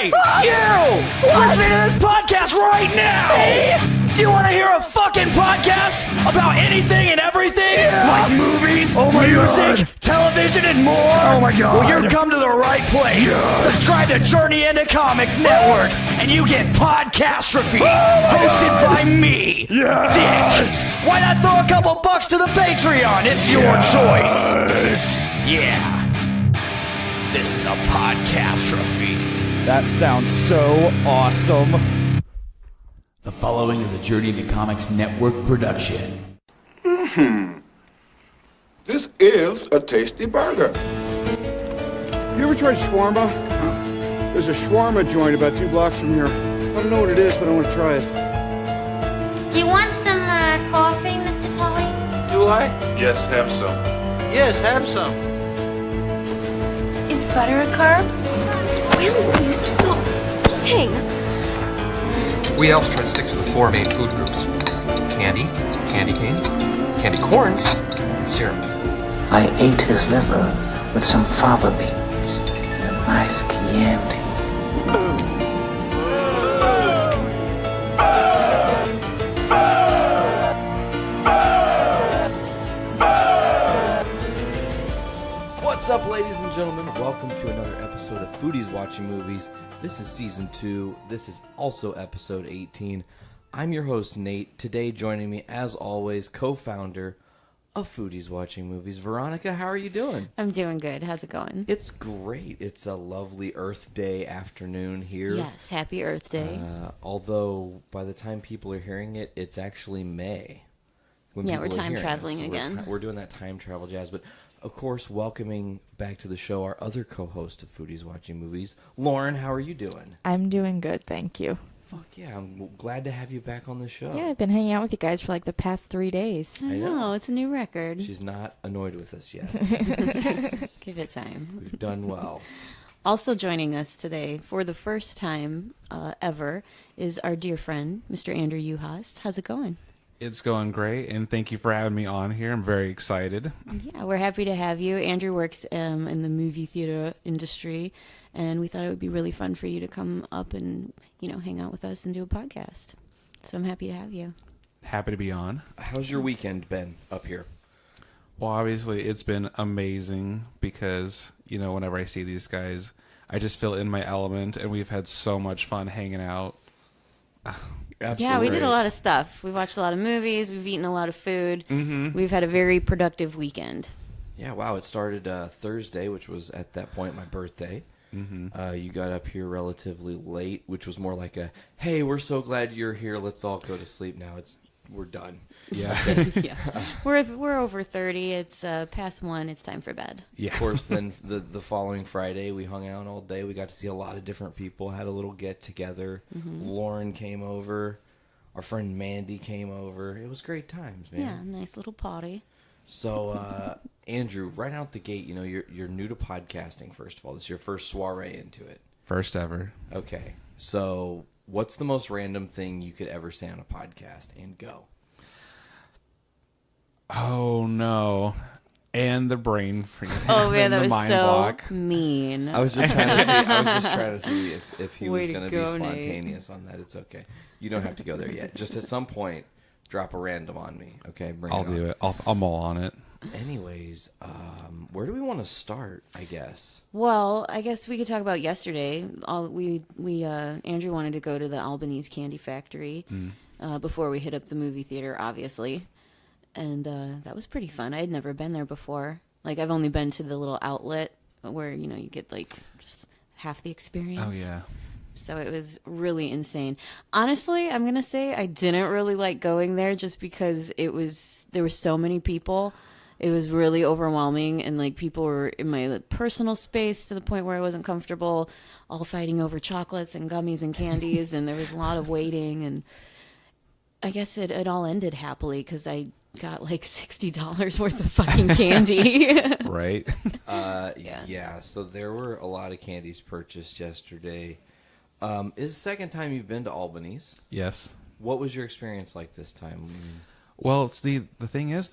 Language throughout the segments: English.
Hey! You! Listening to this podcast right now! Do you want to hear a fucking podcast about anything and everything? Yeah. Like movies, music, television, and more? Oh my god. Well, you've come to the right place. Yes. Subscribe to Journey into Comics Network, and you get Podcastrophe, hosted by me, Dick. Why not throw a couple bucks to the Patreon? It's your choice. Yeah. This is a Podcastrophe. That sounds so awesome. The following is a Journey to Comics Network production. This is a tasty burger. You ever tried shawarma? There's a shawarma joint about 2 blocks from here. I don't know what it is, but I want to try it. Do you want some coffee, Mr. Tully? Do I? Yes, have some. Yes, have some. Is butter a carb? Will you stop eating? We elves try to stick to the 4 main food groups. Candy, candy canes, candy corns, and syrup. I ate his liver with some fava beans and a nice Chianti. What's up, ladies and gentlemen? Welcome to another episode of Foodies Watching Movies. This is Season 2. This is also Episode 18. I'm your host, Nate. Today, joining me, as always, co-founder of Foodies Watching Movies. Veronica, how are you doing? I'm doing good. How's it going? It's great. It's a lovely Earth Day afternoon here. Yes, happy Earth Day. Although, by the time people are hearing it, it's actually May. Yeah, we're time traveling again. We're doing that time travel jazz, but... Of course, welcoming back to the show our other co-host of Foodies Watching Movies, Lauren. How are you doing? I'm doing good, thank you. Fuck yeah, I'm glad to have you back on the show. Yeah, I've been hanging out with you guys for like the past 3 days. I know, it's a new record. She's not annoyed with us yet. Yes. Give it time. We've done well. Also joining us today, for the first time ever, is our dear friend, Mr. Andrew Youhas. How's it going? It's going great, and thank you for having me on here. I'm very excited. Yeah, we're happy to have you. Andrew works in the movie theater industry, and we thought it would be really fun for you to come up and, hang out with us and do a podcast. So I'm happy to have you. Happy to be on. How's your weekend been up here? Well, obviously, it's been amazing because, whenever I see these guys, I just feel in my element, and we've had so much fun hanging out. Absolutely. Yeah, we did a lot of stuff. We watched a lot of movies. We've eaten a lot of food. Mm-hmm. We've had a very productive weekend. Yeah, wow. It started Thursday, which was at that point my birthday. Mm-hmm. You got up here relatively late, which was more like a, hey, we're so glad you're here. Let's all go to sleep now. We're done. Yeah. Yeah. We're over 30. It's past 1. It's time for bed. Yeah. Of course, then the following Friday, we hung out all day. We got to see a lot of different people, had a little get-together. Mm-hmm. Lauren came over. Our friend Mandy came over. It was great times, man. Yeah, nice little party. So, Andrew, right out the gate, you're new to podcasting, first of all. This is your first soiree into it. First ever. Okay. So, what's the most random thing you could ever say on a podcast? And go. Oh, no. And the brain freeze. Oh, man, that was mind so block. mean. I was just trying to see if he was going to be spontaneous Nate. on that. It's okay. You don't have to go there yet. Just at some point, drop a random on me. Okay? I'll do it. I'll mull on it. Anyways, where do we want to start, I guess? Well, I guess we could talk about yesterday. Andrew wanted to go to the Albanese Candy Factory before we hit up the movie theater, obviously. And that was pretty fun. I had never been there before. Like, I've only been to the little outlet where, you get, like, just half the experience. Oh, yeah. So it was really insane. Honestly, I'm going to say I didn't really like going there just because there were so many people. It was really overwhelming, and, like, people were in my personal space to the point where I wasn't comfortable, all fighting over chocolates and gummies and candies, and there was a lot of waiting, and I guess it all ended happily because I got like $60 worth of fucking candy. Right. Yeah. So there were a lot of candies purchased yesterday. Is the second time you've been to Albany's? Yes. What was your experience like this time? Well, it's the thing is,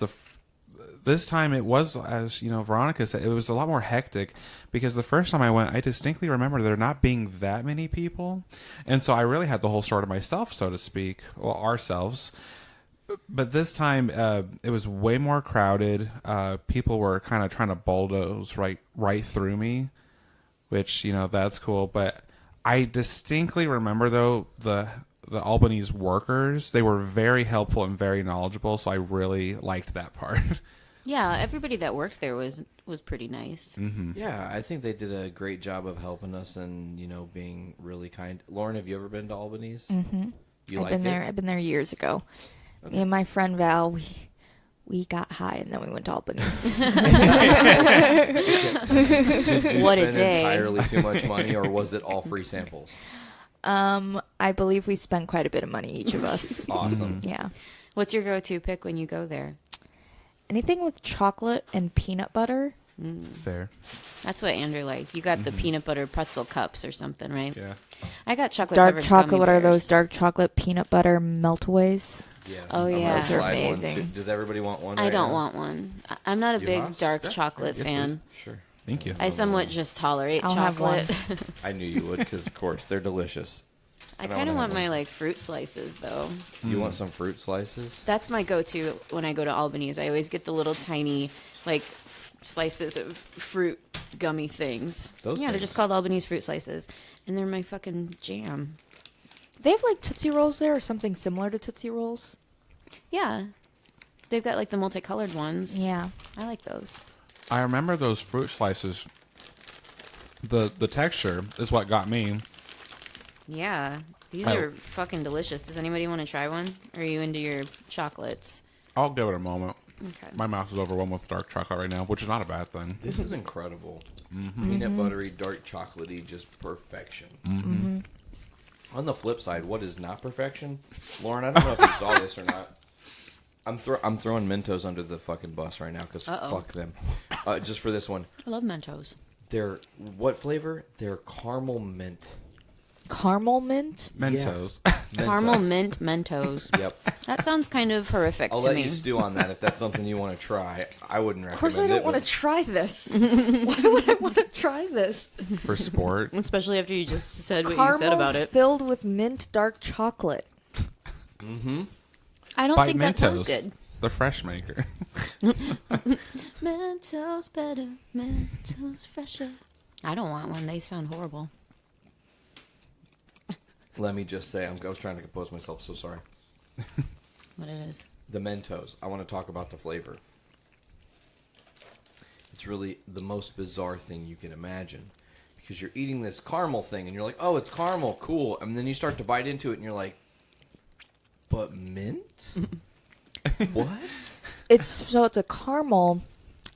this time it was, as Veronica said, it was a lot more hectic because the first time I went, I distinctly remember there not being that many people. And so I really had the whole store to myself, so to speak, or ourselves. But this time it was way more crowded. People were kind of trying to bulldoze right through me, which, that's cool. But I distinctly remember, though, the Albanese workers, they were very helpful and very knowledgeable, so I really liked that part. Yeah, everybody that worked there was pretty nice. Mm-hmm. Yeah, I think they did a great job of helping us and, being really kind. Lauren, have you ever been to Albany's? Mm-hmm. You I've been there years ago. Okay. Me and my friend Val, we got high and then we went to Albany's. Did you What a spend day. entirely too much money, or was it all free samples? I believe we spent quite a bit of money, each of us. Awesome. Yeah. What's your go-to pick when you go there? Anything with chocolate and peanut butter. Fair. That's what Andrew liked. You got the peanut butter pretzel cups or something, right? Yeah. I got chocolate Dark covered chocolate. gummy What are bears. those dark chocolate peanut butter meltaways? Yes. Oh, yeah. Those are Slide one, amazing. too. Does everybody want one? I right don't now? want one. I'm not a big Youhas? dark Yeah. chocolate Yes, fan. please. Sure. Thank you. I somewhat just tolerate I'll have chocolate. I knew you would, because of course they're delicious. I And I kind of wanna want have my fruit slices though. You want some fruit slices? That's my go-to when I go to Albany's. I always get the little tiny slices of fruit gummy things. Those they're things. just called Albany's fruit slices, and they're my fucking jam. They have Tootsie Rolls there or something similar to Tootsie Rolls. Yeah, they've got the multicolored ones. Yeah, I like those. I remember those fruit slices. The texture is what got me. Yeah, these Oh. are fucking delicious. Does anybody want to try one? Or are you into your chocolates? I'll give it a moment. Okay. My mouth is overwhelmed with dark chocolate right now, which is not a bad thing. This is incredible. Mm-hmm. Peanut buttery, dark chocolatey, just perfection. Mm-hmm. On the flip side, what is not perfection? Lauren, I don't know if you saw this or not. I'm throwing Mentos under the fucking bus right now because fuck them. Just for this one. I love Mentos. They're what flavor? They're caramel mint. Caramel mint. Mentos. Yeah. Caramel mint Mentos. Yep. That sounds kind of horrific I'll to let me. you stew on that if that's something you want to try. I wouldn't recommend it. Of course, I don't want to try this. Why would I want to try this? For sport. Especially after you just said what Caramels you said about it. filled with mint dark chocolate. Mm-hmm. I don't By think Mentos, that sounds good. the fresh maker. Mentos better, Mentos fresher. I don't want one. They sound horrible. Let me just say, I was trying to compose myself, so sorry. What it is. The Mentos. I want to talk about the flavor. It's really the most bizarre thing you can imagine. Because you're eating this caramel thing, and you're like, oh, it's caramel, cool. And then you start to bite into it, and you're like, but mint? What? It's a caramel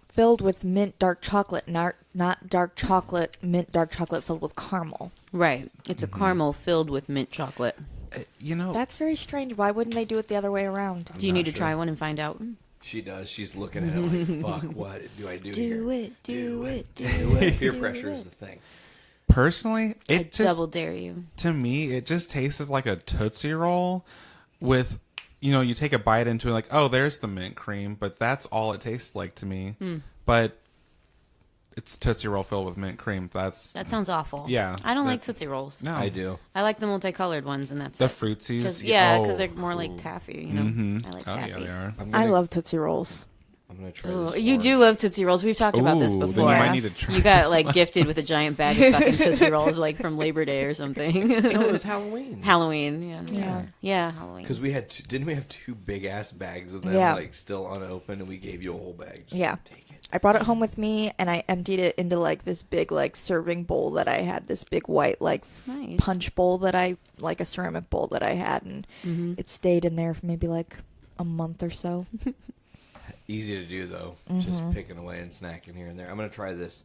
filled with mint dark chocolate, not dark chocolate, mint dark chocolate filled with caramel. Right. It's a caramel filled with mint chocolate. That's very strange. Why wouldn't they do it the other way around? Do you need to try one and find out? She does. She's looking at it like, fuck, what do I do here? Do it, do it, do it. Peer do pressure it. is the thing. Personally, I double dare you. To me, it just tastes like a Tootsie Roll with, you take a bite into it like, oh, there's the mint cream, but that's all it tastes like to me. But it's Tootsie Roll filled with mint cream. That sounds awful. Yeah. I don't like Tootsie Rolls. No. I do. I like the multicolored ones, and that's The it. fruitsies? Because they're more like taffy, Mm-hmm. I like oh, taffy. yeah, they are. I love Tootsie Rolls. I'm going to try Ooh, this you orange. do love Tootsie Rolls. We've talked about this Ooh, then you before. might need to try You got gifted with a giant bag of fucking Tootsie Rolls from Labor Day or something. No, it was Halloween. Halloween, yeah, Halloween. Because we had, didn't we have 2 big ass bags of them, Yeah. still unopened, and we gave you a whole bag. Just Yeah. take it. I brought it home with me, and I emptied it into this big serving bowl that I had. This big white Nice. punch bowl that a ceramic bowl that I had, and it stayed in there for maybe a month or so. Easy to do, though. Just picking away and snacking here and there. I'm going to try this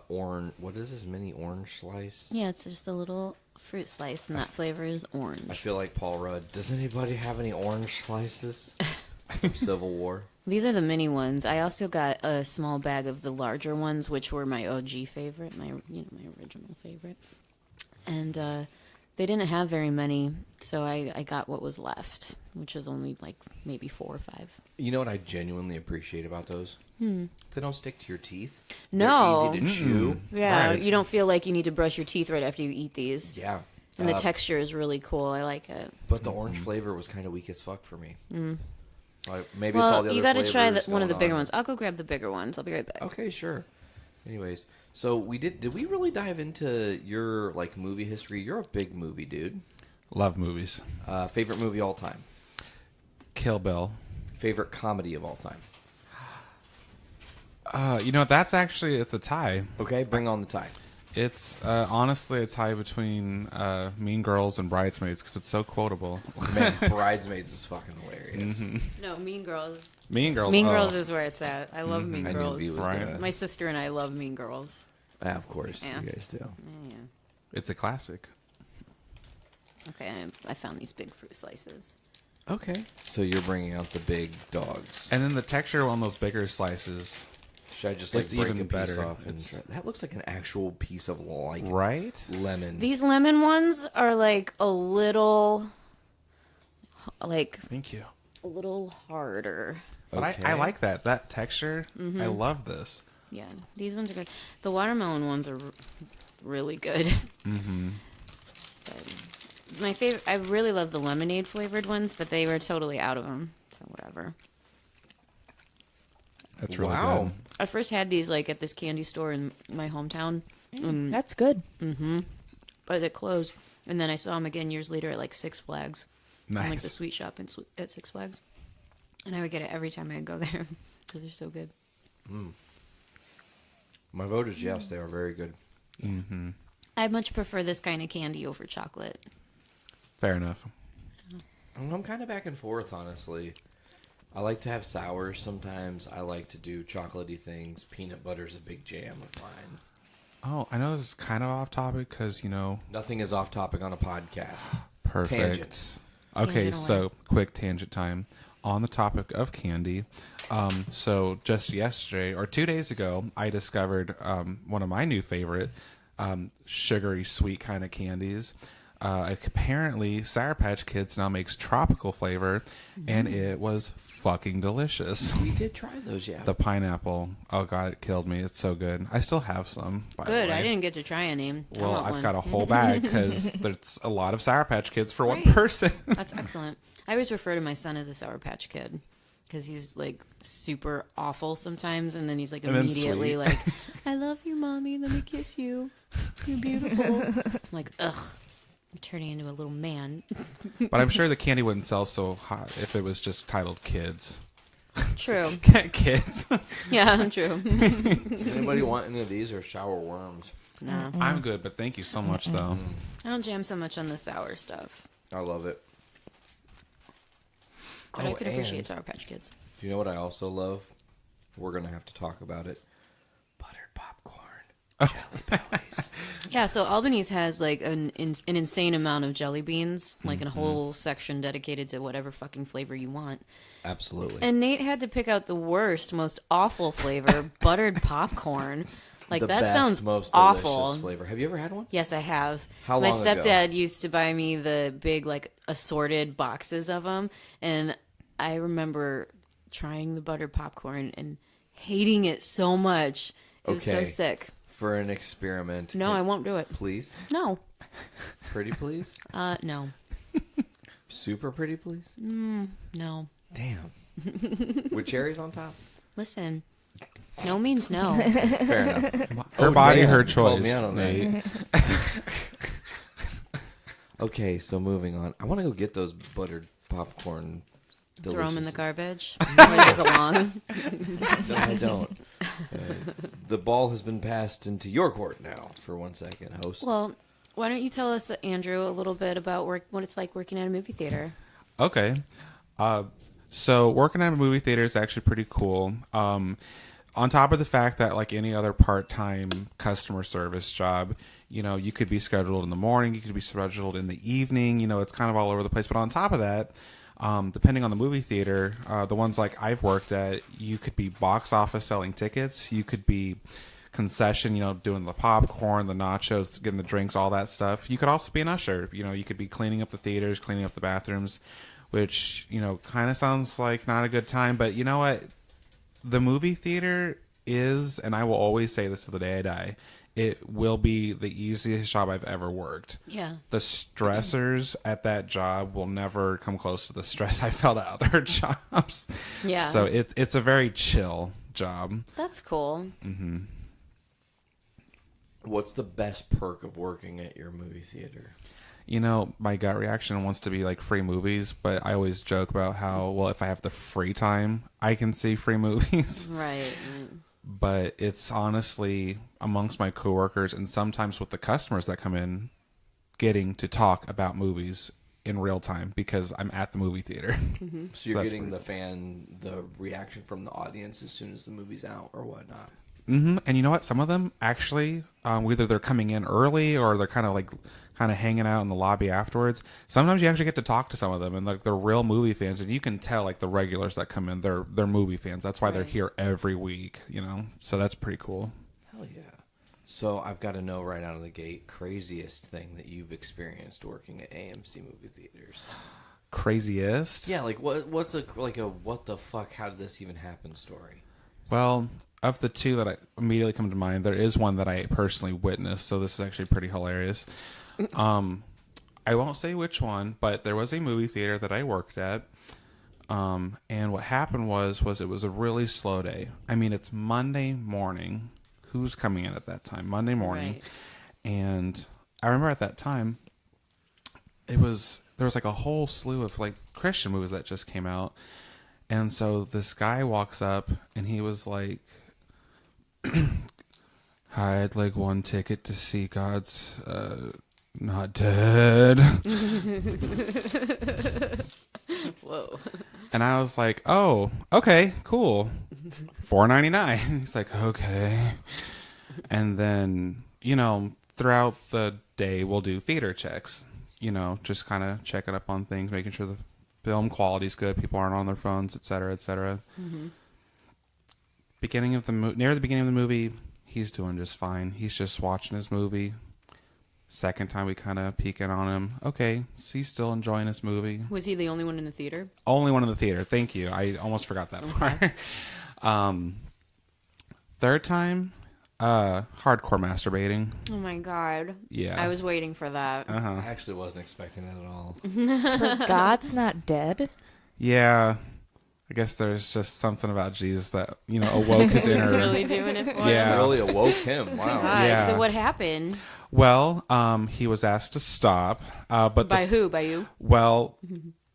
orange. What is this, mini orange slice? Yeah, it's just a little fruit slice, and that flavor is orange. I feel like Paul Rudd. Does anybody have any orange slices from Civil War? These are the mini ones. I also got a small bag of the larger ones, which were my OG favorite, my original favorite. And They didn't have very many, so I got what was left, which was only like maybe 4 or 5. You know what I genuinely appreciate about those? They don't stick to your teeth. No. They're easy to chew. Yeah, Right. you don't feel like you need to brush your teeth right after you eat these. Yeah. And the texture is really cool. I like it. But the orange flavor was kind of weak as fuck for me. Like, maybe Well, it's all the other you got to try flavors one of the going bigger on. ones. I'll go grab the bigger ones. I'll be right back. Okay, sure. Anyways, so did we really dive into your like movie history? You're a big movie dude. Love movies. Favorite movie all time? Kill Bill. Favorite comedy of all time? That's actually, it's a tie. Okay, bring on the tie. It's honestly a tie between Mean Girls and Bridesmaids because it's so quotable. Man, Bridesmaids is fucking hilarious. No, Mean Girls. Mean Girls. Mean Girls is where it's at. I love Mean I knew Girls. he was Right. gonna- My sister and I love Mean Girls. Yeah, of course, Yeah. you guys do. Yeah. It's a classic. Okay, I found these big fruit slices. Okay, so you're bringing out the big dogs. And then the texture on those bigger slices. Should I just like It's break even a piece better. off? And that looks like an actual piece of like Right? lemon. These lemon ones are like a little, Thank you. a little harder. But I like that texture. I love this. Yeah, these ones are good. The watermelon ones are really good. Mm-hmm. My favorite, I really love the lemonade flavored ones, but they were totally out of them. So whatever. That's really Wow. good. I first had these like at this candy store in my hometown. That's good. But it closed, and then I saw them again years later at like Six Flags, Nice. like the sweet shop at Six Flags, and I would get it every time I'd go there because they're so good. My vote is yes. They are very good. Mm-hmm. I much prefer this kind of candy over chocolate. Fair enough. I'm kind of back and forth, honestly. I like to have sours sometimes. I like to do chocolatey things. Peanut butter's a big jam of mine. Oh, I know this is kind of off topic because, Nothing is off topic on a podcast. Perfect. Tangent. Okay, Tangent so quick tangent time. On the topic of candy, so just yesterday or 2 days ago, I discovered one of my new favorite sugary sweet kind of candies. Apparently, Sour Patch Kids now makes tropical flavor, and it was fucking delicious. We did try those, yeah. The pineapple, oh god, it killed me. It's so good. I still have some. By the Good. way. I didn't get to try any. I Well, want I've one. got a whole bag because there's a lot of Sour Patch Kids for one Great. person. That's excellent. I always refer to my son as a Sour Patch Kid because he's like super awful sometimes, and then he's like And then immediately sweet. like, "I love you, mommy. Let me kiss you. You're beautiful." I'm like, ugh, you're turning into a little man. But I'm sure the candy wouldn't sell so hot if it was just titled Kids. True. Kids. Yeah, true. Anybody want any of these or sour worms? No, I'm good, but thank you so much, though. I don't jam so much on the sour stuff, I love it. but I could appreciate Sour Patch Kids. Do you know what I also love? We're going to have to talk about it. Buttered popcorn. Jelly bellies. Yeah, so Albany's has like an insane amount of jelly beans, like a whole section dedicated to whatever fucking flavor you want. Absolutely. And Nate had to pick out the worst, most awful flavor, buttered popcorn. Like, the that best, sounds most awful. delicious flavor. Have you ever had one? Yes, I have. How My long ago? stepdad used to buy me the big, like, assorted boxes of them. And I remember trying the buttered popcorn and hating it so much. It was so sick. For an experiment. No, I won't do it. Please? No. Pretty please? No. Super pretty please? No. Damn. With cherries on top? Listen, no means no. Fair enough. Her body, her You called me choice. out on Nate. that. Okay, so moving on. I want to go get those buttered popcorn. Throw them in the deliciouses. garbage where they belong. No, I don't. The ball has been passed into your court now for 1 second, host. Well, why don't you tell us, Andrew, a little bit about what it's like working at a movie theater? Okay. So working at a movie theater is actually pretty cool. On top of the fact that, like any other part-time customer service job, you could be scheduled in the morning, you could be scheduled in the evening, it's kind of all over the place. But on top of that, depending on the movie theater, the ones like I've worked at, you could be box office selling tickets. You could be concession, doing the popcorn, the nachos, getting the drinks, all that stuff. You could also be an usher. You could be cleaning up the theaters, cleaning up the bathrooms, which, kind of sounds like not a good time. But you know what? The movie theater is, and I will always say this to the day I die, it will be the easiest job I've ever worked. Yeah. The stressors at that job will never come close to the stress I felt at other jobs. Yeah. So it's a very chill job. That's cool. Mm-hmm. What's the best perk of working at your movie theater? My gut reaction wants to be like free movies, but I always joke about how, well, if I have the free time, I can see free movies. Right. But it's honestly amongst my coworkers and sometimes with the customers that come in, getting to talk about movies in real time because I'm at the movie theater. Mm-hmm. So you're getting the reaction from the audience as soon as the movie's out or whatnot. Mm-hmm. And you know what? Some of them actually, whether they're coming in early or they're kind of hanging out in the lobby afterwards. Sometimes you actually get to talk to some of them, and they're real movie fans, and you can tell the regulars that come in, they're movie fans. That's why they're here every week. So that's pretty cool. Hell yeah! So I've got to know right out of the gate, craziest thing that you've experienced working at AMC movie theaters. Craziest? Yeah, what's a what the fuck? How did this even happen story? Well, of the two that I immediately come to mind, there is one that I personally witnessed, so this is actually pretty hilarious. I won't say which one, but there was a movie theater that I worked at, and what happened was it was a really slow day. I mean, it's Monday morning. Who's coming in at that time? Monday morning. Right. And I remember at that time, there was a whole slew of Christian movies that just came out. And so this guy walks up and he was like, "Hi, I'd like one ticket to see God's Not Dead." Whoa. And I was like, "Oh, okay, cool. $4.99. He's like, "Okay." And then, throughout the day we'll do theater checks, just kind of checking up on things, making sure the film quality's good, people aren't on their phones, etc., etc. Mm-hmm. Near the beginning of the movie, he's doing just fine. He's just watching his movie. Second time we kind of peek in on him. Okay, so he's still enjoying his movie. Was he the only one in the theater? Only one in the theater. Thank you. I almost forgot that part. Third time, hardcore masturbating. Oh my god. Yeah. I was waiting for that. I actually wasn't expecting that at all. For God's Not Dead? Yeah. I guess there's just something about Jesus that, awoke his inner... Really doing it for him? Yeah. Really awoke him. Wow. God, yeah. So what happened? Well, he was asked to stop. But By who? By you? Well,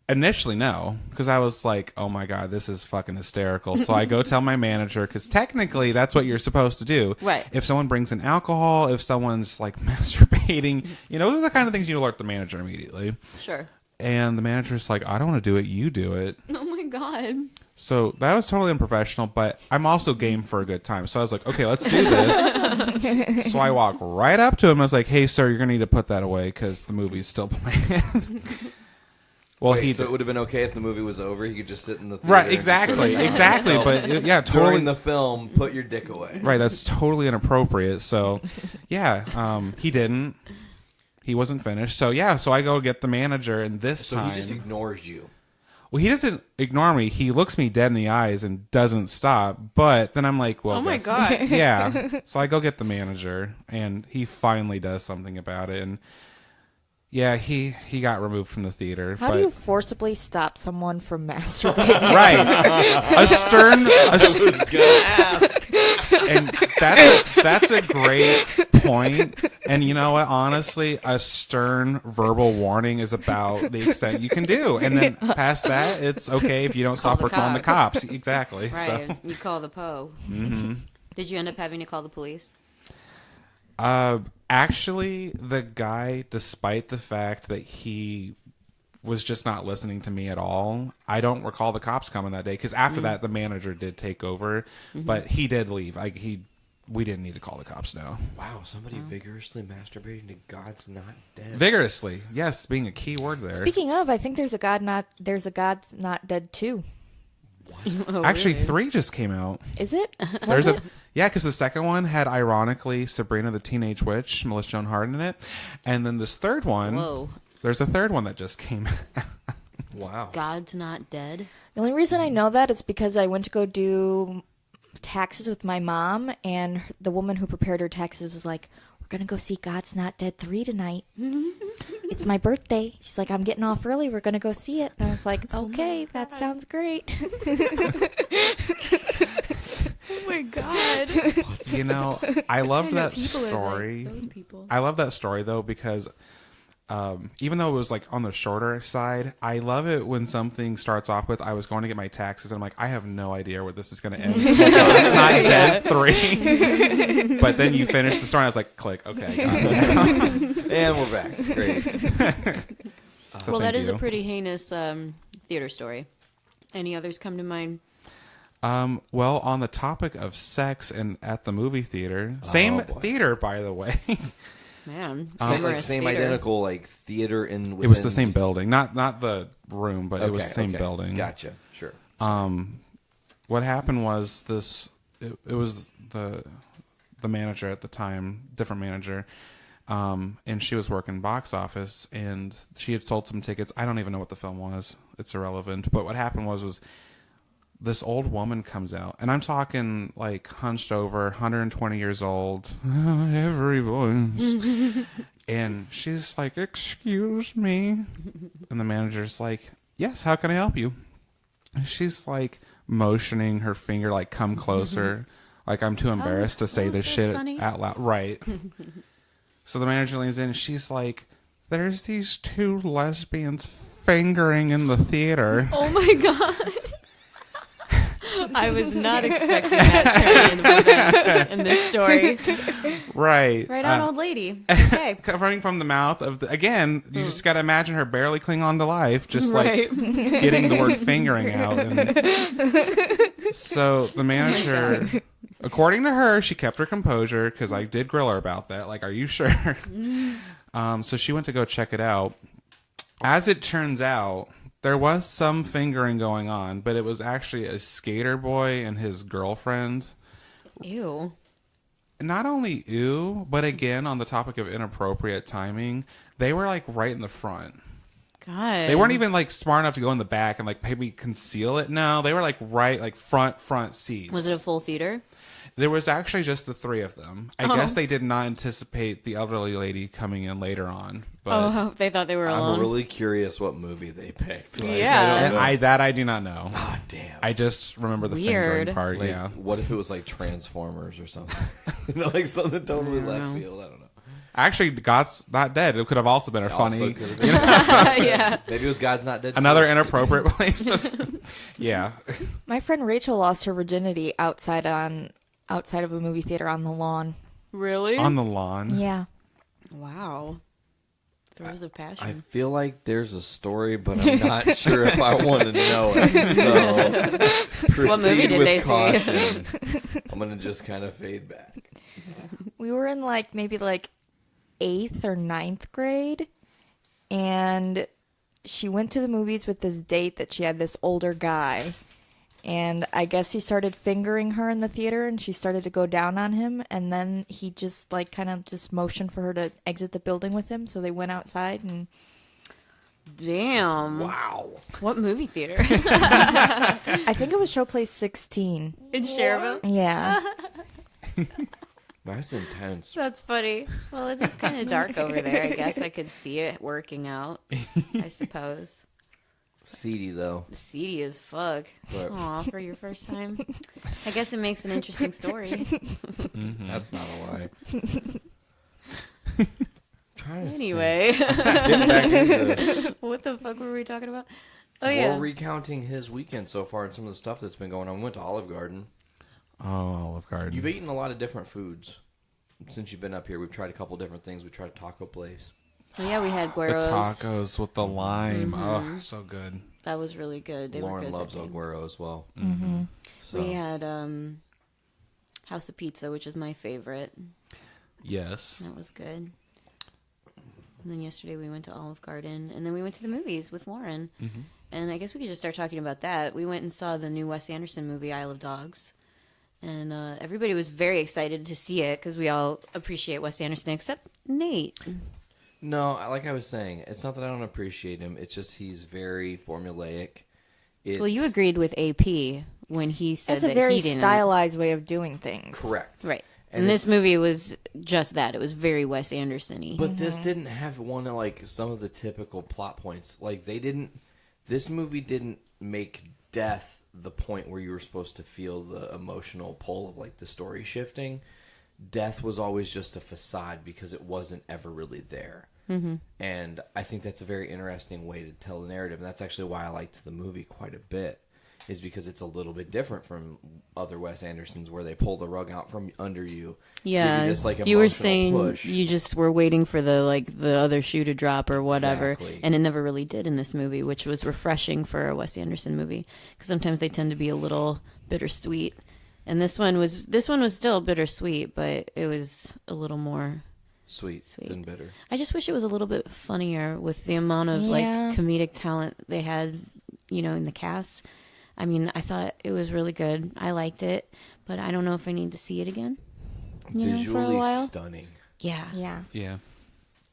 initially, no. Because I was like, oh my God, this is fucking hysterical. So I go tell my manager, because technically that's what you're supposed to do. Right. If someone brings in alcohol, if someone's masturbating, those are the kind of things you alert the manager immediately. Sure. And the manager's like, I don't want to do it, you do it. Oh my God. So that was totally unprofessional, but I'm also game for a good time. So I was like, okay, let's do this. So I walk right up to him. I was like, hey, sir, you're going to need to put that away because the movie's still playing. Well, so it would have been okay if the movie was over. He could just sit in the theater. Right, exactly. But totally. During the film, put your dick away. Right, that's totally inappropriate. So, yeah, he didn't. He wasn't finished. So, so I go get the manager, and this time... So he just ignores you. Well, he doesn't ignore me. He looks me dead in the eyes and doesn't stop. But then I'm like, well... Oh, my God. Yeah. So I go get the manager, and he finally does something about it. And, yeah, he got removed from the theater. How do you forcibly stop someone from masturbating? Right. A stern... And that's a great point. And you know what? Honestly, a stern verbal warning is about the extent you can do. And then past that, it's okay if you don't stop calling the cops. Exactly. Right. So. You call the PO. Mm-hmm. Did you end up having to call the police? Actually, the guy, despite the fact that he was just not listening to me at all, I don't recall the cops coming that day, because after that, the manager did take over, but he did leave. We didn't need to call the cops, no. Wow, somebody vigorously masturbating to God's Not Dead. Vigorously, yes, being a key word there. Speaking of, I think there's a God's Not Dead too. Oh, Actually, really? 3 just came out. Is it? There's a because the second one had ironically Sabrina the Teenage Witch, Melissa Joan Hart in it, and then this third one. Whoa. There's a third one that just came out. Wow. God's Not Dead. The only reason I know that is because I went to go do taxes with my mom, and the woman who prepared her taxes was like, "We're gonna go see God's Not Dead 3 tonight. It's my birthday." She's like, "I'm getting off early. We're gonna go see it." And I was like, "Okay, that sounds great." Oh my God. You know, I love I know that people that like story. those people. I love that story though because even though it was like on the shorter side, I love it when something starts off with I was going to get my taxes and I'm like, I have no idea where this is going to end. It's not Dead 3. But then you finish the story and I was like, click, okay. Got it. And we're back. Great. Well, that is a pretty heinous theater story. Any others come to mind? Well, on the topic of sex and at the movie theater, same theater, by the way. Man, same identical like theater in. It was the same building, not the room, but it was the same building. Gotcha. Sure. What happened was this. It was the manager at the time, different manager, and she was working box office, and she had sold some tickets. I don't even know what the film was. It's irrelevant. But what happened was this old woman comes out, and I'm talking like hunched over, 120 years old, every voice, and she's like, "Excuse me," and the manager's like, "Yes, how can I help you?" And she's like motioning her finger, like, "Come closer," like I'm too embarrassed to say this shit out loud, right? So the manager leans in, and she's like, "There's these 2 lesbians fingering in the theater." Oh my God. I was not expecting that turn of events in this story. Right. Right on, old lady. Okay. Coming from the mouth of again, you just got to imagine her barely clinging on to life, just like getting the word fingering out. And so the manager, according to her, she kept her composure because I did grill her about that. Like, are you sure? So she went to go check it out. As it turns out, there was some fingering going on, but it was actually a skater boy and his girlfriend. Ew. Not only ew, but again, on the topic of inappropriate timing, they were like right in the front. God. They weren't even like smart enough to go in the back and like maybe conceal it. No, they were like right, like front seats. Was it a full theater? There was actually just the 3 of them. I guess they did not anticipate the elderly lady coming in later on. But they thought they were alone. I'm really curious what movie they picked. Like, yeah. I do not know. Oh, damn. I just remember the Weird. fingering part. Like, yeah. What if it was like Transformers or something? Like something totally left field. I don't know. Actually, God's Not Dead. It could have also been a funny. Yeah. Maybe it was God's Not Dead. Another inappropriate place to. Yeah. My friend Rachel lost her virginity outside of a movie theater on the lawn. Really? On the lawn? Yeah. Wow. Throes of passion. I feel like there's a story, but I'm not sure if I want to know it. So proceed what movie did with they caution. see? I'm gonna just kind of fade back. We were in maybe 8th or 9th grade, and she went to the movies with this date that she had this older guy. And I guess he started fingering her in the theater, and she started to go down on him. And then he just kind of just motioned for her to exit the building with him. So they went outside and. Damn. Wow. What movie theater? I think it was Showplace 16 in Cherville. Yeah. That's intense. That's funny. Well, it's kind of dark over there. I guess I could see it working out. I suppose. Seedy though. Seedy as fuck. But... Aw, for your first time. I guess it makes an interesting story. Mm-hmm. That's not a lie. Anyway. Getting back into what the fuck were we talking about? Oh, We're recounting his weekend so far and some of the stuff that's been going on. We went to Olive Garden. Oh, Olive Garden. You've eaten a lot of different foods since you've been up here. We've tried a couple different things. We tried a taco place. Oh, yeah, we had Gueros. The tacos with the lime. Oh, so good. That was really good. Lauren loves El Guero as well. Mm-hmm. So. We had House of Pizza, which is my favorite. Yes. That was good. And then yesterday we went to Olive Garden. And then we went to the movies with Lauren. Mm-hmm. and I guess we could just start talking about that. We went and saw the new Wes Anderson movie, Isle of Dogs. And everybody was very excited to see it because we all appreciate Wes Anderson, except Nate. No, like I was saying, it's not that I don't appreciate him. It's just he's very formulaic. Well, you agreed with AP when he said It's a that very he didn't. stylized way of doing things. Correct. Right. And this movie was just that. It was very Wes Anderson-y. But this didn't have one of, like, some of the typical plot points. Like, this movie didn't make death the point where you were supposed to feel the emotional pull of, like, the story shifting. Death was always just a facade because it wasn't ever really there. Mm-hmm. And I think that's a very interesting way to tell the narrative. And that's actually why I liked the movie quite a bit, is because it's a little bit different from other Wes Andersons where they pull the rug out from under you. Yeah, this, like, you were emotional saying push. you just were waiting for the other shoe to drop or whatever, Exactly. and it never really did in this movie, which was refreshing for a Wes Anderson movie because sometimes they tend to be a little bittersweet, and this one was still bittersweet, but it was a little more sweet than bitter. I just wish it was a little bit funnier with the amount of like comedic talent they had, in the cast. I mean, I thought it was really good. I liked it, but I don't know if I need to see it again. Visually for a while. stunning. Yeah. Yeah.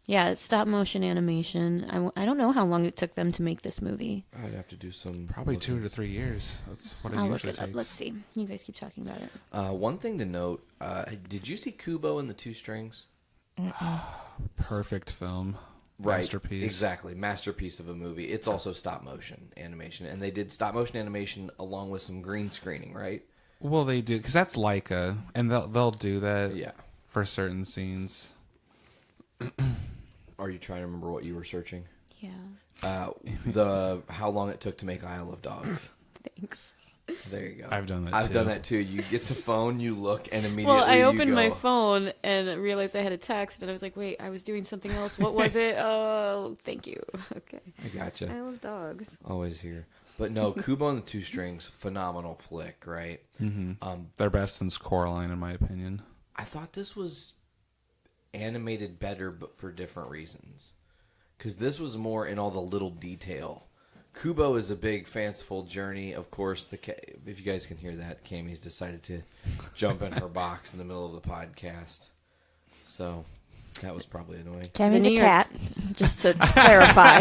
It's stop motion animation. I don't know how long it took them to make this movie. I'd have to do some... Probably 2 to 3 years. That's what it I'll usually look it up. takes. Let's see. You guys keep talking about it. One thing to note, did you see Kubo and the Two Strings? Perfect film. Right, Masterpiece. exactly. Masterpiece of a movie. It's also stop motion animation. And they did stop motion animation along with some green screening, right? Well, they do, because that's Leica, and they'll do that Yeah. for certain scenes. Are you trying to remember what you were searching? Yeah. How long it took to make Isle of Dogs. Thanks. There you go. I've done that, I've too. done that, too. You get the phone, you look, and immediately Well, I you opened go, my phone and realized I had a text, and I was like, wait, I was doing something else. What was it? Oh, thank you. Okay. I gotcha. I love dogs. Always here. But no, Kubo and the Two Strings, phenomenal flick, right? Mm-hmm. Their best since Coraline, in my opinion. I thought this was animated better, but for different reasons. Because this was more in all the little detail. Kubo is a big, fanciful journey. Of course, if you guys can hear that, Cammie's decided to jump in her box in the middle of the podcast. So that was probably annoying. Cammie's a cat, just to clarify.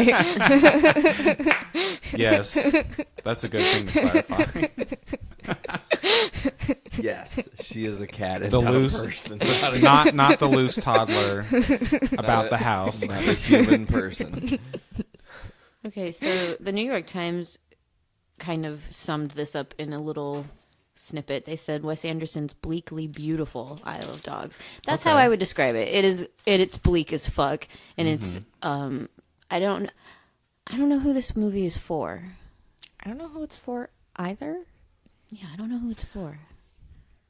Yes, that's a good thing to clarify. Yes, she is a cat and The not loose, a person. not the loose toddler about the house. Not a human person. Okay, so the New York Times kind of summed this up in a little snippet. They said Wes Anderson's bleakly beautiful Isle of Dogs. That's how I would describe it. It's bleak as fuck, and it's I don't know who this movie is for. I don't know who it's for either. Yeah, I don't know who it's for.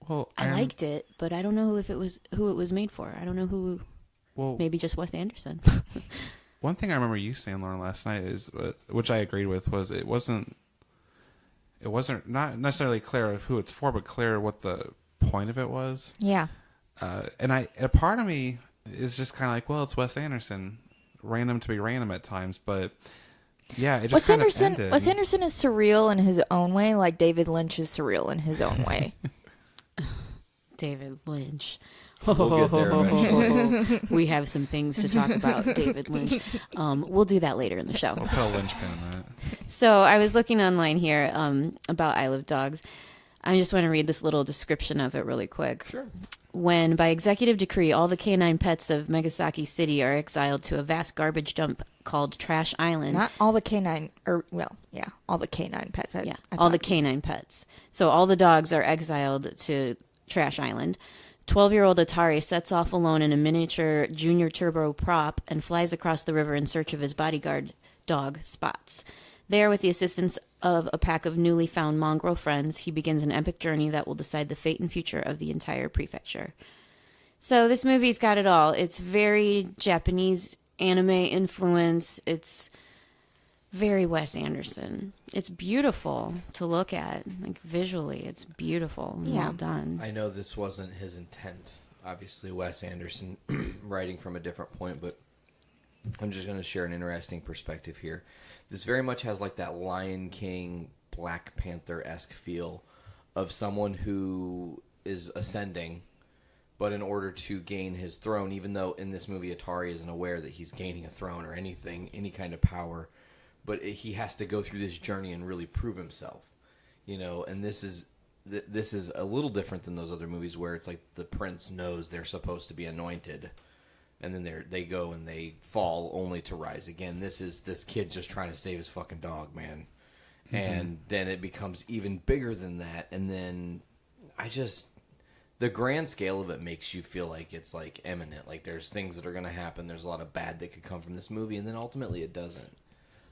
Well, I liked it, but I don't know who it was made for. I don't know who. Well, maybe just Wes Anderson. One thing I remember you saying, Lauren, last night is, which I agreed with, was it wasn't not necessarily clear of who it's for, but clear what the point of it was. Yeah. And a part of me is just kind of like, well, it's Wes Anderson, random to be random at times, but yeah, it just kind of ended. Wes Anderson is surreal in his own way, like David Lynch is surreal in his own way. David Lynch. We'll get there eventually. We have some things to talk about, David Lynch. We'll do that later in the show. We'll put a linchpin in that. So I was looking online here about Isle of Dogs. I just want to read this little description of it really quick. Sure. When, by executive decree, all the canine pets of Megasaki City are exiled to a vast garbage dump called Trash Island. Not all the canine, all the canine pets. All the canine pets. So all the dogs are exiled to Trash Island. 12-year-old Atari sets off alone in a miniature junior turbo prop and flies across the river in search of his bodyguard dog, Spots. There, with the assistance of a pack of newly found mongrel friends, he begins an epic journey that will decide the fate and future of the entire prefecture. So this movie's got it all. It's very Japanese anime influence. It's very Wes Anderson. It's beautiful to look at. Like, visually, it's beautiful and well done. I know this wasn't his intent. Obviously, Wes Anderson writing from a different point, but I'm just going to share an interesting perspective here. This very much has like that Lion King, Black Panther-esque feel of someone who is ascending, but in order to gain his throne, even though in this movie Atari isn't aware that he's gaining a throne or anything, any kind of power, but he has to go through this journey and really prove himself, and this is a little different than those other movies where it's like the prince knows they're supposed to be anointed, and then they go and they fall only to rise again. This is this kid just trying to save his fucking dog, man. Mm-hmm. And then it becomes even bigger than that, and then the grand scale of it makes you feel like it's like imminent, like there's things that are going to happen, there's a lot of bad that could come from this movie, and then ultimately it doesn't.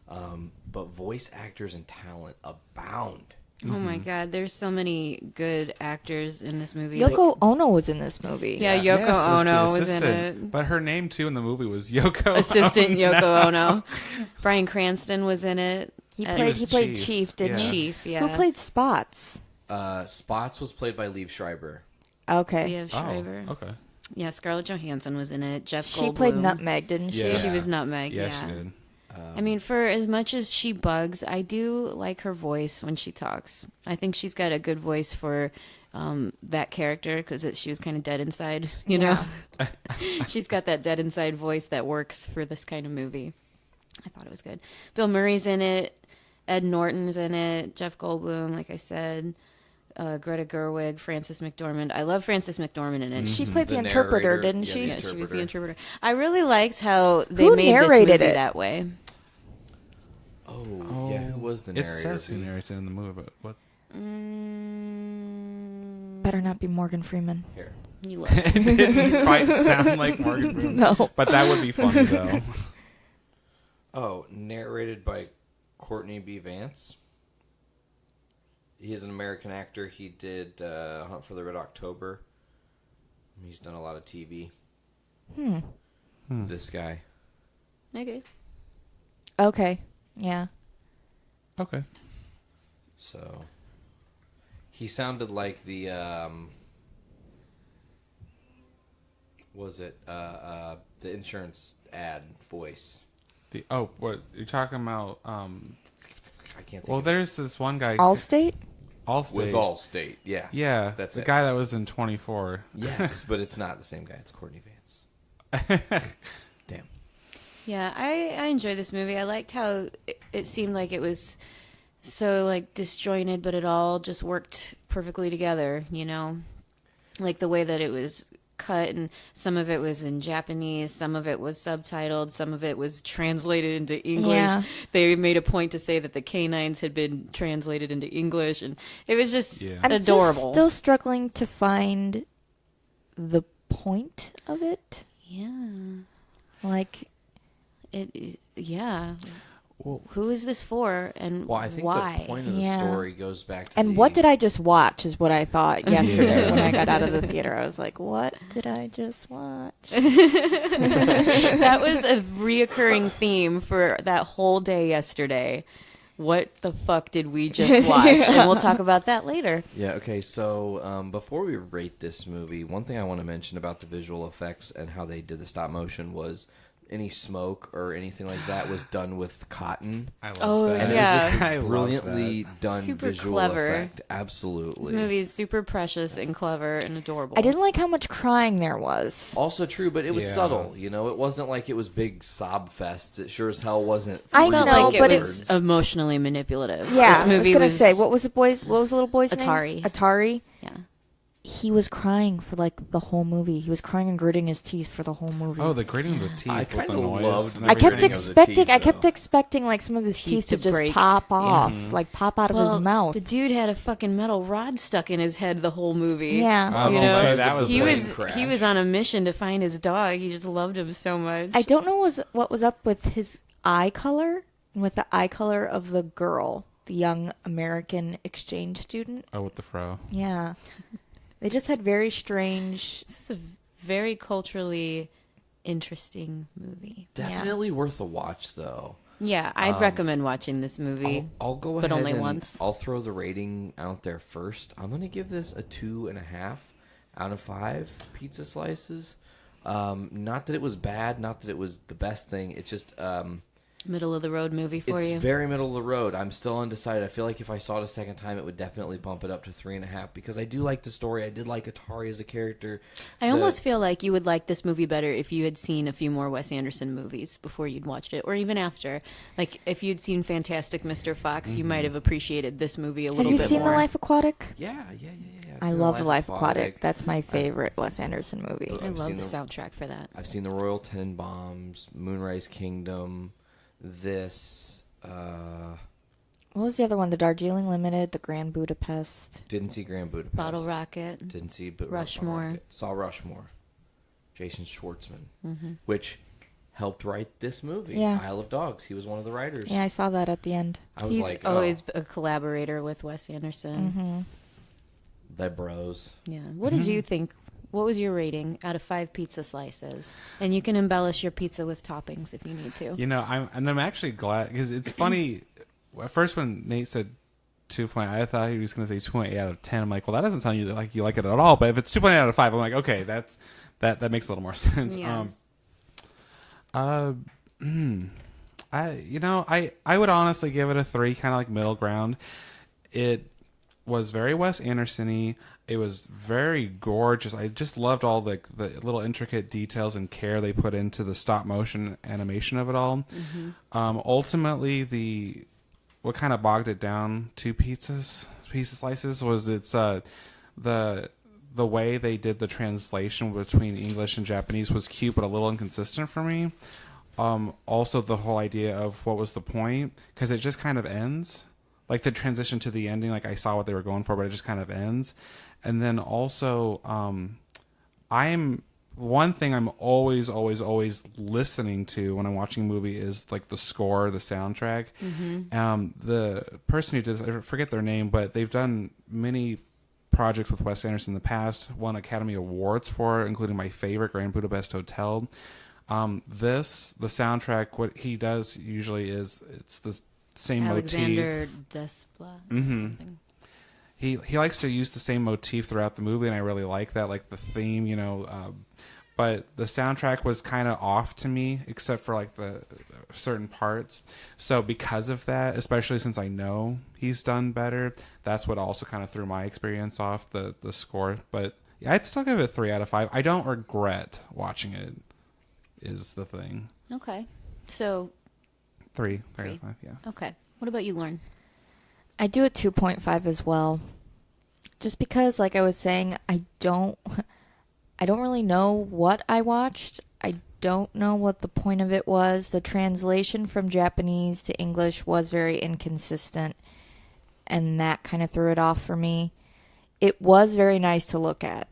But voice actors and talent abound. Oh my God, there's so many good actors in this movie. Yoko Ono was in this movie. Yeah, Yoko Ono was in it. But her name, too, in the movie was Yoko Assistant Ono. Yoko Ono. Bryan Cranston was in it. He played Chief, didn't he? Chief, yeah. Who played Spots? Spots was played by Liev Schreiber. Okay. Liev Schreiber. Oh, okay. Yeah, Scarlett Johansson was in it. Jeff Goldblum. She played Nutmeg, didn't she? Yeah. She was Nutmeg, yeah. She did. I mean, for as much as she bugs, I do like her voice when she talks. I think she's got a good voice for that character because she was kind of dead inside, you know? She's got that dead inside voice that works for this kind of movie. I thought it was good. Bill Murray's in it. Ed Norton's in it. Jeff Goldblum, like I said. Greta Gerwig, Frances McDormand. I love Frances McDormand in it. Mm-hmm. She played the interpreter, didn't she? Yeah, she was the interpreter. I really liked how they made this movie that way. Oh, yeah, who was the narrator? It says who narrates it in the movie, but what? Better not be Morgan Freeman. Here. You look. It didn't quite sound like Morgan Freeman. No. But that would be funny, though. Oh, narrated by Courtney B. Vance. He is an American actor. He did Hunt for the Red October. He's done a lot of TV. This guy. Okay. Yeah. Okay. So, he sounded like the, the insurance ad voice. What you're talking about? I can't think. Well, there's this one guy. Allstate? With Allstate, yeah. Yeah, that's the it. guy that was in 24. Yes, but it's not the same guy. It's Courtney Vance. Damn. Yeah, I enjoyed this movie. I liked how it seemed like it was so like disjointed, but it all just worked perfectly together, you know? Like the way that it was cut, and some of it was in Japanese, some of it was subtitled, some of it was translated into English. Yeah. They made a point to say that the canines had been translated into English, and it was just adorable. I'm still struggling to find the point of it. Yeah. Like it. Yeah. Well, who is this for, and well, I think why? the point of the story goes back to And what did I just watch is what I thought yesterday when I got out of the theater. I was like, what did I just watch? That was a reoccurring theme for that whole day yesterday. What the fuck did we just watch? And we'll talk about that later. Yeah, okay, so before we rate this movie, one thing I want to mention about the visual effects and how they did the stop motion was any smoke or anything like that was done with cotton. I love that. And yeah. it was just I love brilliantly done Super visual clever. effect. Absolutely. This movie is super precious and clever and adorable. I didn't like how much crying there was. Also true, but it was Yeah. subtle. You know, it wasn't like it was big sob fests. It sure as hell wasn't. I felt know, like it but was emotionally manipulative. Yeah, this movie I was gonna say, what was the little boy's Atari. name? Atari. Yeah. He was crying for like the whole movie. He was crying and gritting his teeth for the whole movie. Oh, the gritting of the teeth I with the kinda noise. loved and the I everything. kept gritting of the expecting. teeth, I kept though. expecting like some of his teeth to just break. pop off, like pop out of his mouth. The dude had a fucking metal rod stuck in his head the whole movie. Yeah. You know, okay, that was he plane was crash. he was on a mission to find his dog. He just loved him so much. I don't know what was up with his eye color and with the eye color of the girl, the young American exchange student. Oh, with the fro. Yeah. They just had very strange. This is a very culturally interesting movie. Definitely worth a watch, though. Yeah, I'd recommend watching this movie. I'll go but ahead only and once. I'll throw the rating out there first. I'm going to give this a 2.5 out of 5 pizza slices. Not that it was bad, not that it was the best thing. It's just middle of the road movie for you. It's very middle of the road. I'm still undecided. I feel like if I saw it a second time, it would definitely bump it up to 3.5 because I do like the story. I did like Atari as a character. I almost feel like you would like this movie better if you had seen a few more Wes Anderson movies before you'd watched it, or even after. Like if you'd seen Fantastic Mr. Fox, you might have appreciated this movie a little bit more. Have you seen The Life Aquatic? Yeah. I love The Life Aquatic. That's my favorite Wes Anderson movie. I love the soundtrack for that. I've seen The Royal Tenenbaums, Moonrise Kingdom, this. What was the other one? The Darjeeling Limited, The Grand Budapest. Didn't see Grand Budapest. Bottle Rocket. Didn't see Rushmore. Rocket. Saw Rushmore. Jason Schwartzman, which helped write this movie. Yeah. Isle of Dogs. He was one of the writers. Yeah, I saw that at the end. He's always a collaborator with Wes Anderson. The bros. Yeah. What did you think? What was your rating out of 5 pizza slices? And you can embellish your pizza with toppings if you need to. You know, I'm actually glad because it's funny. At first, when Nate said 2.8, I thought he was going to say 2.8 out of 10. I'm like, well, that doesn't sound like you like it at all. But if it's 2.8 out of 5, I'm like, okay, that makes a little more sense. Yeah. I would honestly give it a 3, kind of like middle ground. It was very Wes Anderson-y. It was very gorgeous. I just loved all the little intricate details and care they put into the stop motion animation of it all. Ultimately, what kind of bogged it down to pizza slices was it's the way they did the translation between English and Japanese was cute but a little inconsistent for me. Also, the whole idea of what was the point, because it just kind of ends. Like the transition to the ending, like I saw what they were going for, but it just kind of ends. And then also, one thing I'm always listening to when I'm watching a movie is like the score, the soundtrack. The person who did this, I forget their name, but they've done many projects with Wes Anderson in the past, won Academy Awards for, including my favorite, Grand Budapest Hotel. The soundtrack, what he does usually is it's the same Alexander motif. Desplat or something. He likes to use the same motif throughout the movie, and I really like that, like the theme, but the soundtrack was kind of off to me, except for like the certain parts. So because of that, especially since I know he's done better, that's what also kind of threw my experience off, the score. But yeah, I'd still give it a 3 out of 5. I don't regret watching it, is the thing. Okay. So 3 out of 5, yeah. Okay. What about you, Lauren? I do a 2.5 as well. Just because, like I was saying, I don't really know what I watched. I don't know what the point of it was. The translation from Japanese to English was very inconsistent, and that kind of threw it off for me. It was very nice to look at.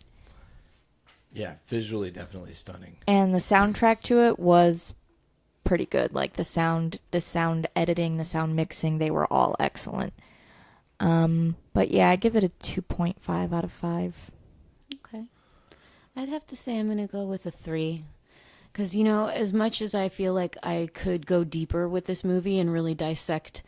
Yeah, visually definitely stunning. And the soundtrack to it was pretty good. Like the sound editing, the sound mixing, they were all excellent. But yeah, I'd give it a 2.5 out of 5. Okay. I'd have to say I'm going to go with a 3. Because, as much as I feel like I could go deeper with this movie and really dissect,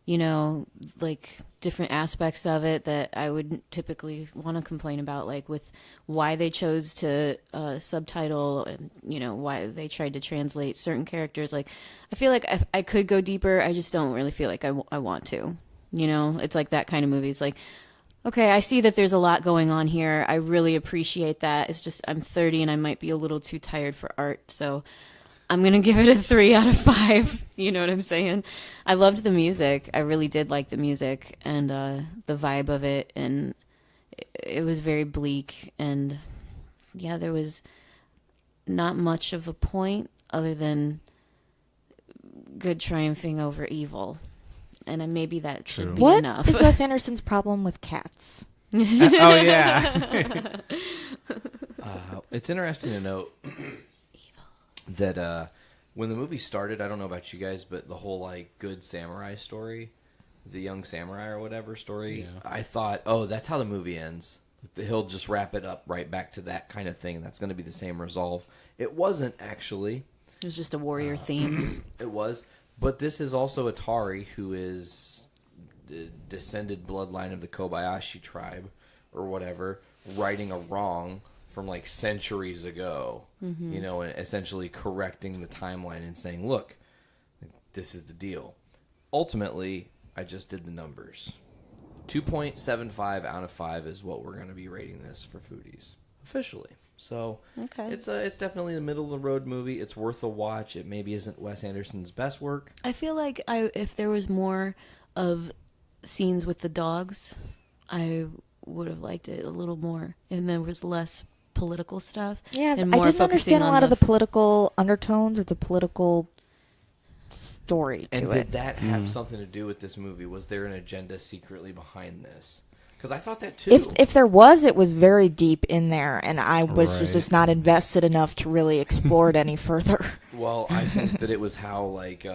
like different aspects of it that I would typically want to complain about, like with why they chose to subtitle and, why they tried to translate certain characters. Like, I feel like I could go deeper. I just don't really feel like I want to. It's like that kind of movie. It's like, okay, I see that there's a lot going on here. I really appreciate that. It's just I'm 30 and I might be a little too tired for art. So I'm going to give it a 3 out of 5. You know what I'm saying? I loved the music. I really did like the music and the vibe of it. And it was very bleak. And yeah, there was not much of a point other than good triumphing over evil. And maybe that should be enough. What is Wes Anderson's problem with cats? Oh, yeah. It's interesting to note that when the movie started, I don't know about you guys, but the whole like good samurai story, the young samurai or whatever story, I thought, oh, that's how the movie ends. He'll just wrap it up right back to that kind of thing. That's going to be the same resolve. It wasn't actually. It was just a warrior theme. It was. But this is also Atari, who is the descended bloodline of the Kobayashi tribe or whatever, righting a wrong from like centuries ago, Mhm. you know, and essentially correcting the timeline and saying, look, this is the deal. Ultimately, I just did the numbers. 2.75 out of 5 is what we're going to be rating this for Foodies officially. So Okay. it's definitely a middle of the road movie. It's worth a watch. It maybe isn't Wes Anderson's best work. I feel like if there was more of scenes with the dogs, I would have liked it a little more, and there was less political stuff. Yeah, and I more didn't focusing understand a on lot of the political undertones or the political story to And it. did that have something to do with this movie? Was there an agenda secretly behind this? Because I thought that too. If there was, it was very deep in there, and I was Right. just not invested enough to really explore it any further. Well, I think that it was how like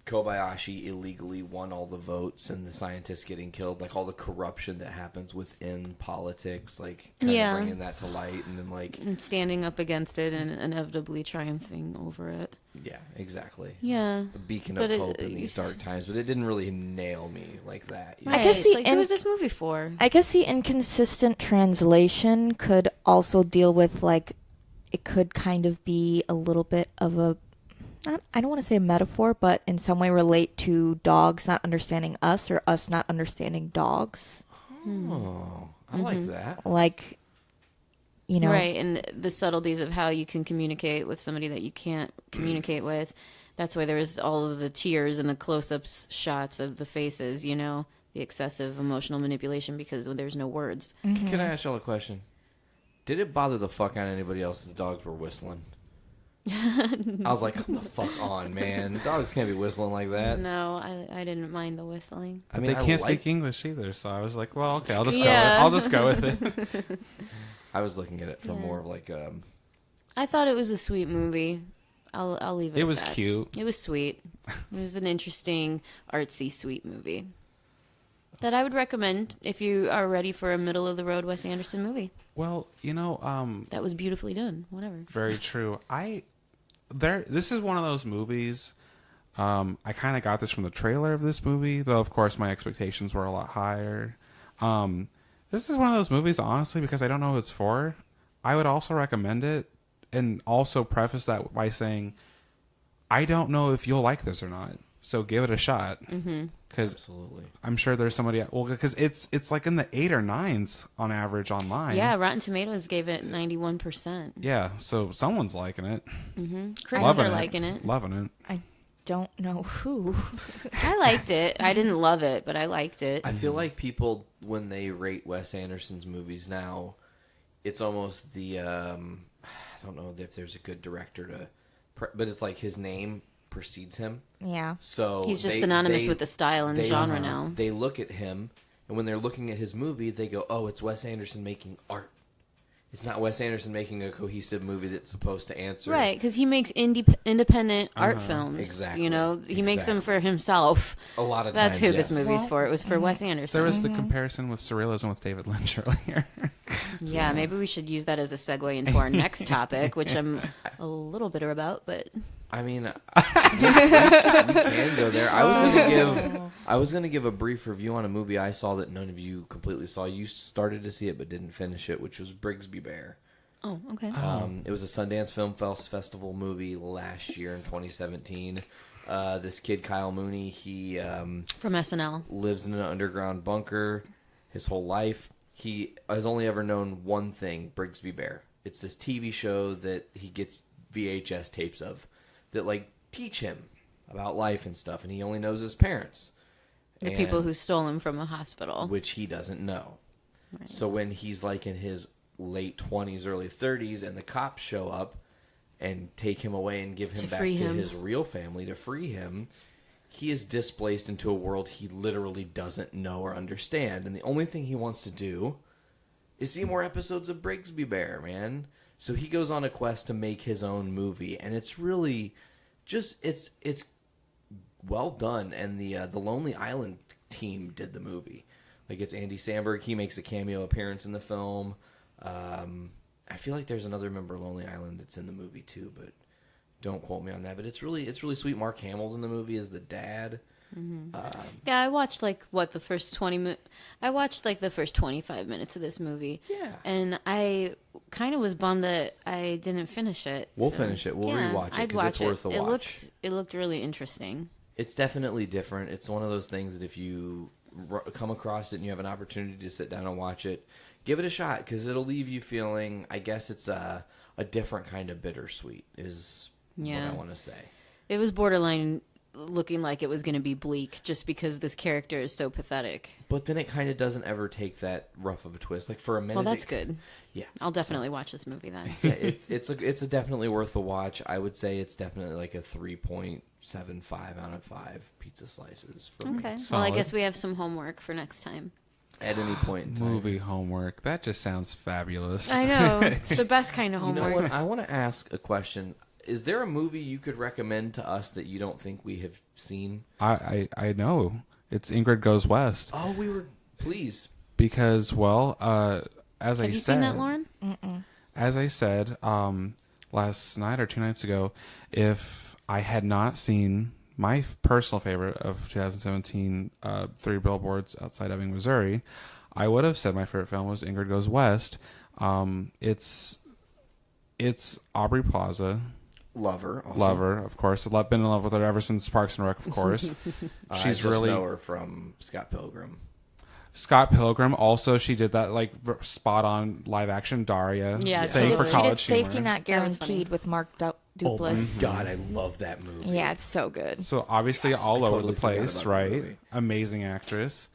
Kobayashi illegally won all the votes and the scientists getting killed, like all the corruption that happens within politics, like kind of bringing that to light, and then like and standing up against it and inevitably triumphing over it. Yeah, exactly. Yeah, a beacon but of hope in these dark times, but it didn't really nail me like that. You know? I guess who was this movie for? I guess the inconsistent translation could also deal with like it could kind of be a little bit of a I don't want to say a metaphor, but in some way relate to dogs not understanding us or us not understanding dogs. Oh, I like that. Like, you know, right, and the subtleties of how you can communicate with somebody that you can't communicate with. That's why there's all of the tears and the close-ups shots of the faces, you know, the excessive emotional manipulation because there's no words. Can I ask y'all a question? Did it bother the fuck out of anybody else that the dogs were whistling? I was like, come the fuck on, man. The dogs can't be whistling like that. No, I didn't mind the whistling. I mean, they can't speak English either, so I was like, well, okay, I'll just go with it. I was looking at it for more of like I thought it was a sweet movie. I'll leave it. It at was that. cute. It was sweet. It was an interesting, artsy, sweet movie that I would recommend if you are ready for a middle of the road Wes Anderson movie. Well, you know, that was beautifully done. Whatever. Very true. This is one of those movies. I kind of got this from the trailer of this movie, though of course my expectations were a lot higher. This is one of those movies, honestly, because I don't know who it's for. I would also recommend it, and also preface that by saying, I don't know if you'll like this or not, so give it a shot. Because absolutely, I'm sure there's somebody. Well, because it's like in the 8 or 9s on average online. Yeah, Rotten Tomatoes gave it 91%. Yeah, so someone's liking it. Critics are liking it. Loving it. I don't know who. I liked it. I didn't love it, but I liked it. I feel like people, when they rate Wes Anderson's movies now, it's almost the I don't know if there's a good director but it's like his name precedes him. Yeah. So he's just synonymous with the style and the genre now. They look at him, and when they're looking at his movie, they go, "Oh, it's Wes Anderson making art. It's not Wes Anderson making a cohesive movie that's supposed to answer." Right, because he makes independent art films. Exactly. You know, he makes them for himself. A lot of That's times, who this movie's for. It was for Wes Anderson. There was the comparison with surrealism with David Lynch earlier. Yeah, maybe we should use that as a segue into our next topic, which I'm a little bitter about, but I mean, we can go there. I was gonna give a brief review on a movie I saw that none of you completely saw. You started to see it but didn't finish it, which was Brigsby Bear. Oh, okay. It was a Sundance Film Festival movie last year in 2017. This kid Kyle Mooney, he from SNL, lives in an underground bunker his whole life. He has only ever known one thing, Brigsby Bear. It's this TV show that he gets VHS tapes of that like teach him about life and stuff, and he only knows his parents. The people who stole him from a hospital. Which he doesn't know. Right. So when he's like in his late 20s, early 30s, and the cops show up and take him away and give him back to his real family to free him, he is displaced into a world he literally doesn't know or understand. And the only thing he wants to do is see more episodes of Brigsby Bear, man. So he goes on a quest to make his own movie, and it's really just it's well done. And the Lonely Island team did the movie. Like, it's Andy Samberg. He makes a cameo appearance in the film. I feel like there's another member of Lonely Island that's in the movie too, but don't quote me on that. But it's really sweet. Mark Hamill's in the movie as the dad. Yeah, I watched the first 20 I watched the first 25 minutes of this movie. Yeah. And I kind of was bummed that I didn't finish it. We'll finish it. We'll rewatch it because it's worth the watch. It looked really interesting. It's definitely different. It's one of those things that if you come across it and you have an opportunity to sit down and watch it, give it a shot because it'll leave you feeling, I guess it's a different kind of bittersweet is what I want to say. It was borderline looking like it was going to be bleak just because this character is so pathetic. But then it kind of doesn't ever take that rough of a twist. Like for a minute. Well, that's good. Yeah. I'll definitely watch this movie then. Yeah, it's a definitely worth a watch. I would say it's definitely like a 3.75 out of 5 pizza slices for me. Okay. Well, I guess we have some homework for next time. At any point in time. Movie homework. That just sounds fabulous. I know. It's the best kind of homework. You know what? I want to ask a question. Is there a movie you could recommend to us that you don't think we have seen? I know. It's Ingrid Goes West. Oh, please. Because, well, as have I you said... seen that, Lauren? As I said last night or 2 nights ago, if I had not seen my personal favorite of 2017, Three Billboards Outside Ebbing, Missouri, I would have said my favorite film was Ingrid Goes West. It's Aubrey Plaza. Lover, of course. I've been in love with her ever since Parks and Rec, of course. She's I know her from Scott Pilgrim. Scott Pilgrim. Also, she did that spot on live action Daria thing for college humor. Safety Not Guaranteed with Mark Duplass. Oh my God, I love that movie. Yeah, it's so good. So obviously all over the place, right? Amazing actress.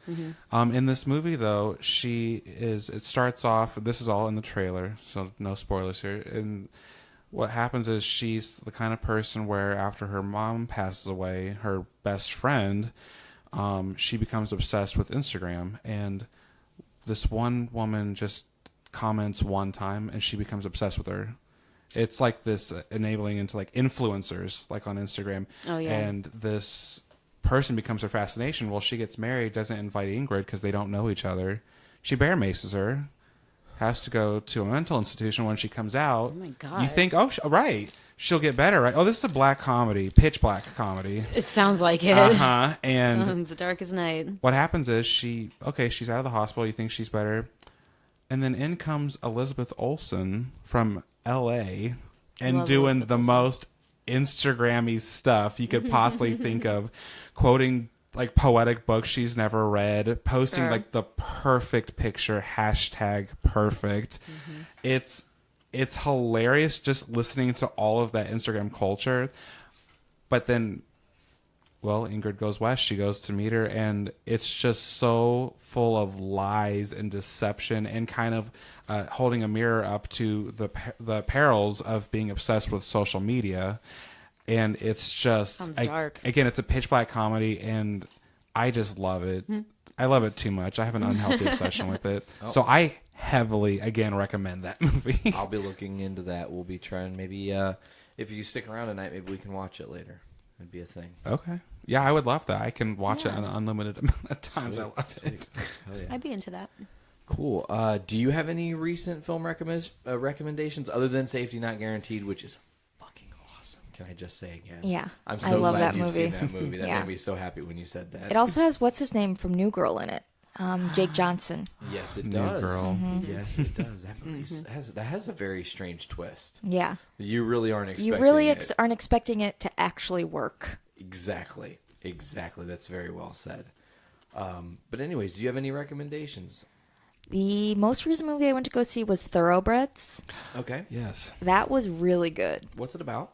In this movie, though, it starts off. This is all in the trailer, so no spoilers here. And what happens is she's the kind of person where after her mom passes away, her best friend, she becomes obsessed with Instagram. And this one woman just comments one time and she becomes obsessed with her. It's like this enabling into influencers on Instagram. Oh, yeah. And this person becomes her fascination. Well, she gets married, doesn't invite Ingrid because they don't know each other. She bear maces her. Has to go to a mental institution when she comes out. Oh my God. You think, right, she'll get better, right? Oh, this is a black comedy, pitch black comedy. It sounds like it. And sounds dark as night. What happens is she's out of the hospital. You think she's better. And then in comes Elizabeth Olsen from L.A. and doing the most Instagram-y stuff you could possibly think of, quoting poetic books she's never read, posting the perfect picture, #perfect. It's hilarious just listening to all of that Instagram culture. But then, well, Ingrid Goes West, she goes to meet her, and it's just so full of lies and deception and kind of holding a mirror up to the perils of being obsessed with social media. And it's just sounds dark. Again, it's a pitch black comedy, and I just love it. I love it too much. I have an unhealthy obsession with it. So I heavily, again, recommend that movie. I'll be looking into that. We'll be trying maybe if you stick around tonight, maybe we can watch it later. It'd be a thing. Okay. Yeah, I would love that. I can watch it an unlimited amount of times. Sweet, I love it. Hell yeah. I'd be into that. Cool. Do you have any recent film recommendations other than Safety Not Guaranteed, which is fucking awesome? Can I just say again? Yeah. I'm so love glad that you've movie. seen that movie. That made me so happy when you said that. It also has what's his name from New Girl in it. Jake Johnson. Yes, it New does. Girl. Yes, it does. That movie has a very strange twist. Yeah. You really aren't expecting You really it. aren't expecting it to actually work. Exactly. That's very well said. But anyways, do you have any recommendations? The most recent movie I went to go see was Thoroughbreds. Okay. Yes. That was really good. What's it about?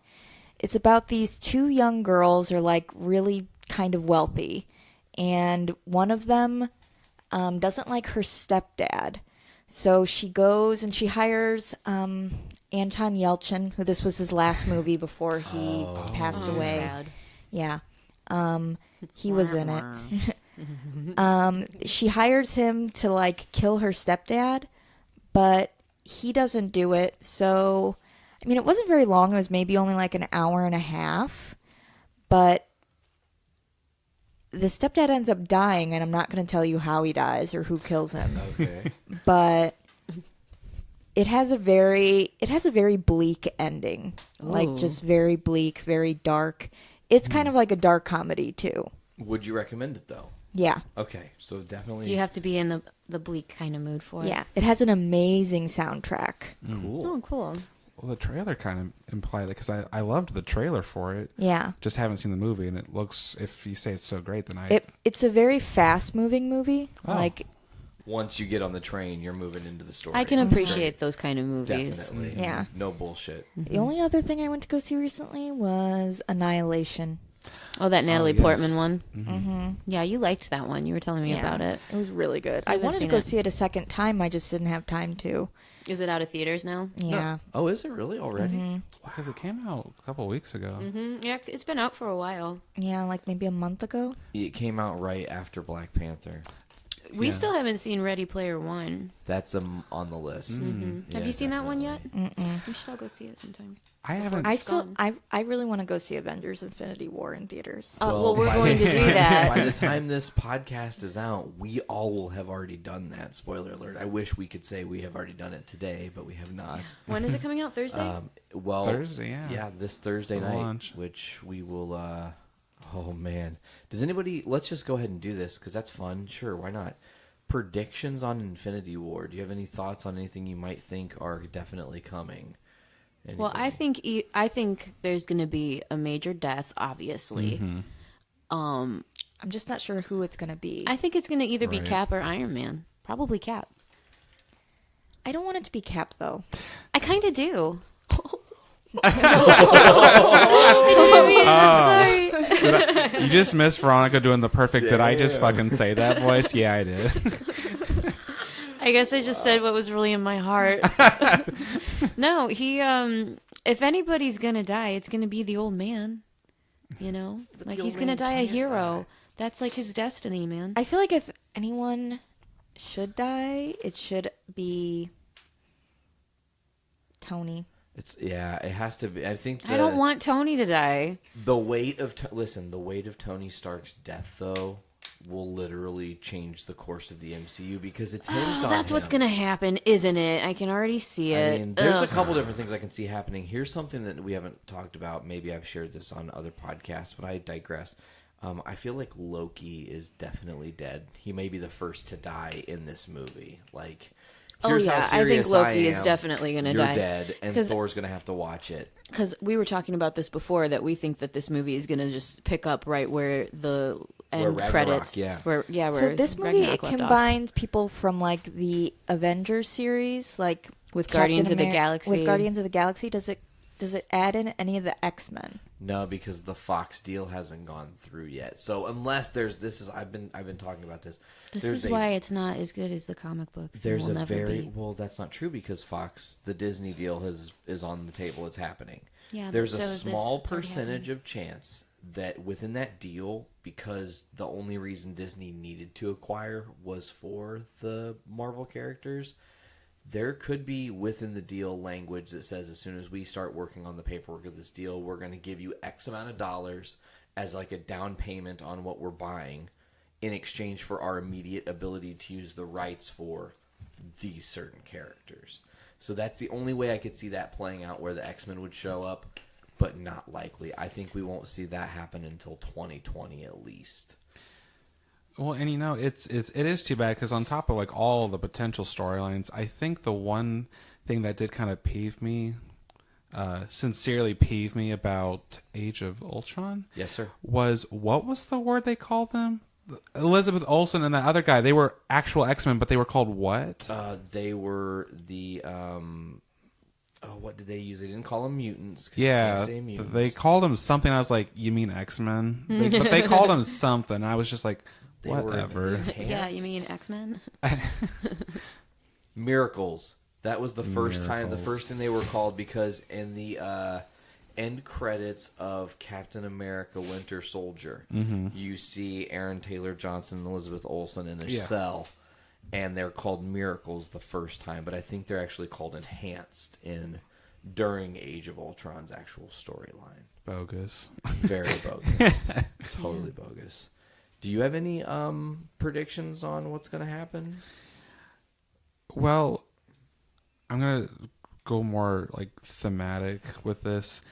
It's about these two young girls are really kind of wealthy. And one of them doesn't like her stepdad. So she goes and she hires Anton Yelchin, who this was his last movie before he passed away. Sad. Yeah. He was in it. She hires him to kill her stepdad, but he doesn't do it. So, I mean, it wasn't very long. It was maybe only an hour and a half, but the stepdad ends up dying, and I'm not going to tell you how he dies or who kills him. Okay. But it has a very bleak ending. Ooh. Just very bleak, very dark. It's kind of like a dark comedy too. Would you recommend it though? Yeah. Okay, so definitely. Do you have to be in the bleak kind of mood for it? Yeah, it has an amazing soundtrack. Cool. Oh, cool. Well, the trailer kind of implied that, because I loved the trailer for it. Yeah. Just haven't seen the movie, and it looks, if you say it's so great, then It's a very fast-moving movie. Oh. Like, once you get on the train, you're moving into the story. I can It's appreciate great. those kind of movies. Definitely. Yeah. No bullshit. the only other thing I went to go see recently was Annihilation. Oh, that Natalie yes. Portman one. Mm-hmm. Yeah, you liked that one. You were telling me about it. It was really good. I I haven't wanted to seen go it. see it a second time. I just didn't have time to. Is it out of theaters now? Yeah. Oh, is it really already? Mm-hmm. because it came out a couple weeks ago. Yeah, it's been out for a while. Yeah, like maybe a month ago. It came out right after Black Panther. We still haven't seen Ready Player One. That's on the list. Have you seen that one yet? Mm-mm. We should all go see it sometime. I haven't. I really want to go see Avengers Infinity War in theaters. Well, we're going to do that. By the time this podcast is out, we all will have already done that. Spoiler alert. I wish we could say we have already done it today, but we have not. When is it coming out? Thursday? Thursday, yeah. Yeah, this Thursday For night, launch. which we will, oh man. Does anybody, let's just go ahead and do this, because that's fun. Sure, why not? Predictions on Infinity War. Do you have any thoughts on anything you might think are definitely coming? Well, I think there's going to be a major death, obviously. I'm just not sure who it's going to be. I think it's going to either be Right. Cap or Iron Man. Probably Cap. I don't want it to be Cap, though. I kind of do. You just missed Veronica doing the perfect. Did I just fucking say that voice? Yeah, I did. I guess I just said what was really in my heart. No, he. If anybody's gonna die, it's gonna be the old man. You know, like he's gonna die a hero. That's like his destiny, man. I feel like if anyone should die, it should be Tony. It has to be. I think I don't want Tony to die. The weight of the weight of Tony Stark's death, though, will literally change the course of the MCU because it's hinged on That's him. what's gonna happen, isn't it? I can already see it. I mean, there's a couple different things I can see happening. Here's something that we haven't talked about. Maybe I've shared this on other podcasts, but I digress. I feel like Loki is definitely dead. He may be the first to die in this movie. Like, here's how I serious think Loki I is am. definitely going to You're die. dead, and Thor's going to have to watch it. Because we were talking about this before, that we think that this movie is going to just pick up right where the end Ragnarok, credits. yeah. Where So this movie, Ragnarok it left off. combines people from like the Avengers series, like With Captain Guardians of the Galaxy. With Guardians of the Galaxy, does it add in any of the X-Men? No, because the Fox deal hasn't gone through yet. So unless I've been talking about this. This is why it's not as good as the comic books. There's will a never very be. well. That's not true because Fox, the Disney deal is on the table. It's happening. Yeah, but there's so a is this. small It's already percentage of chance that within that deal, because the only reason Disney needed to acquire was for the Marvel characters, there could be within the deal language that says as soon as we start working on the paperwork of this deal, we're going to give you X amount of dollars as like a down payment on what we're buying in exchange for our immediate ability to use the rights for these certain characters. So that's the only way I could see that playing out, where the X-Men would show up, but not likely. I think we won't see that happen until 2020 at least. Well, and it is too bad because on top of like all the potential storylines, I think the one thing that did kind of sincerely peeve me about Age of Ultron, yes, sir, was what was the word they called them? Elizabeth Olsen and that other guy. They were actual X-Men, but they were called what? They were the what did they use? They didn't call them mutants. Yeah, they called them something. I was like, you mean X-Men? But they called them something. I was just like, whatever. Yeah, you mean X-Men? Miracles. That was the first time, the first thing they were called, because in the end credits of Captain America Winter Soldier, you see Aaron Taylor Johnson and Elizabeth Olsen in a cell, and they're called Miracles the first time, but I think they're actually called Enhanced during Age of Ultron's actual storyline. Bogus. Very bogus. Totally bogus. Do you have any predictions on what's going to happen? Well, I'm going to go more like thematic with this.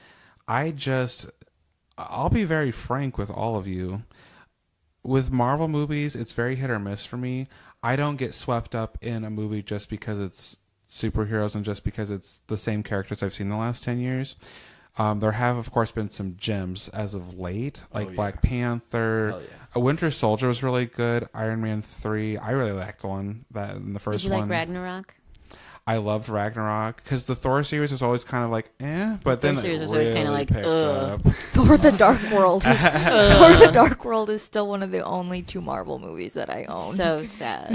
I'll be very frank with all of you. with Marvel movies, it's very hit or miss for me. I don't get swept up in a movie just because it's superheroes and just because it's the same characters I've seen in the last 10 years. There have, of course, been some gems as of late, like Black Panther. A Winter Soldier was really good. Iron Man 3. I really liked one that in the first one. Did you like Ragnarok? I loved Ragnarok because the Thor series was always kind of like, but then Thor series was really always kind of like, Thor: The Dark World. Thor: The Dark World is still one of the only 2 Marvel movies that I own. So sad.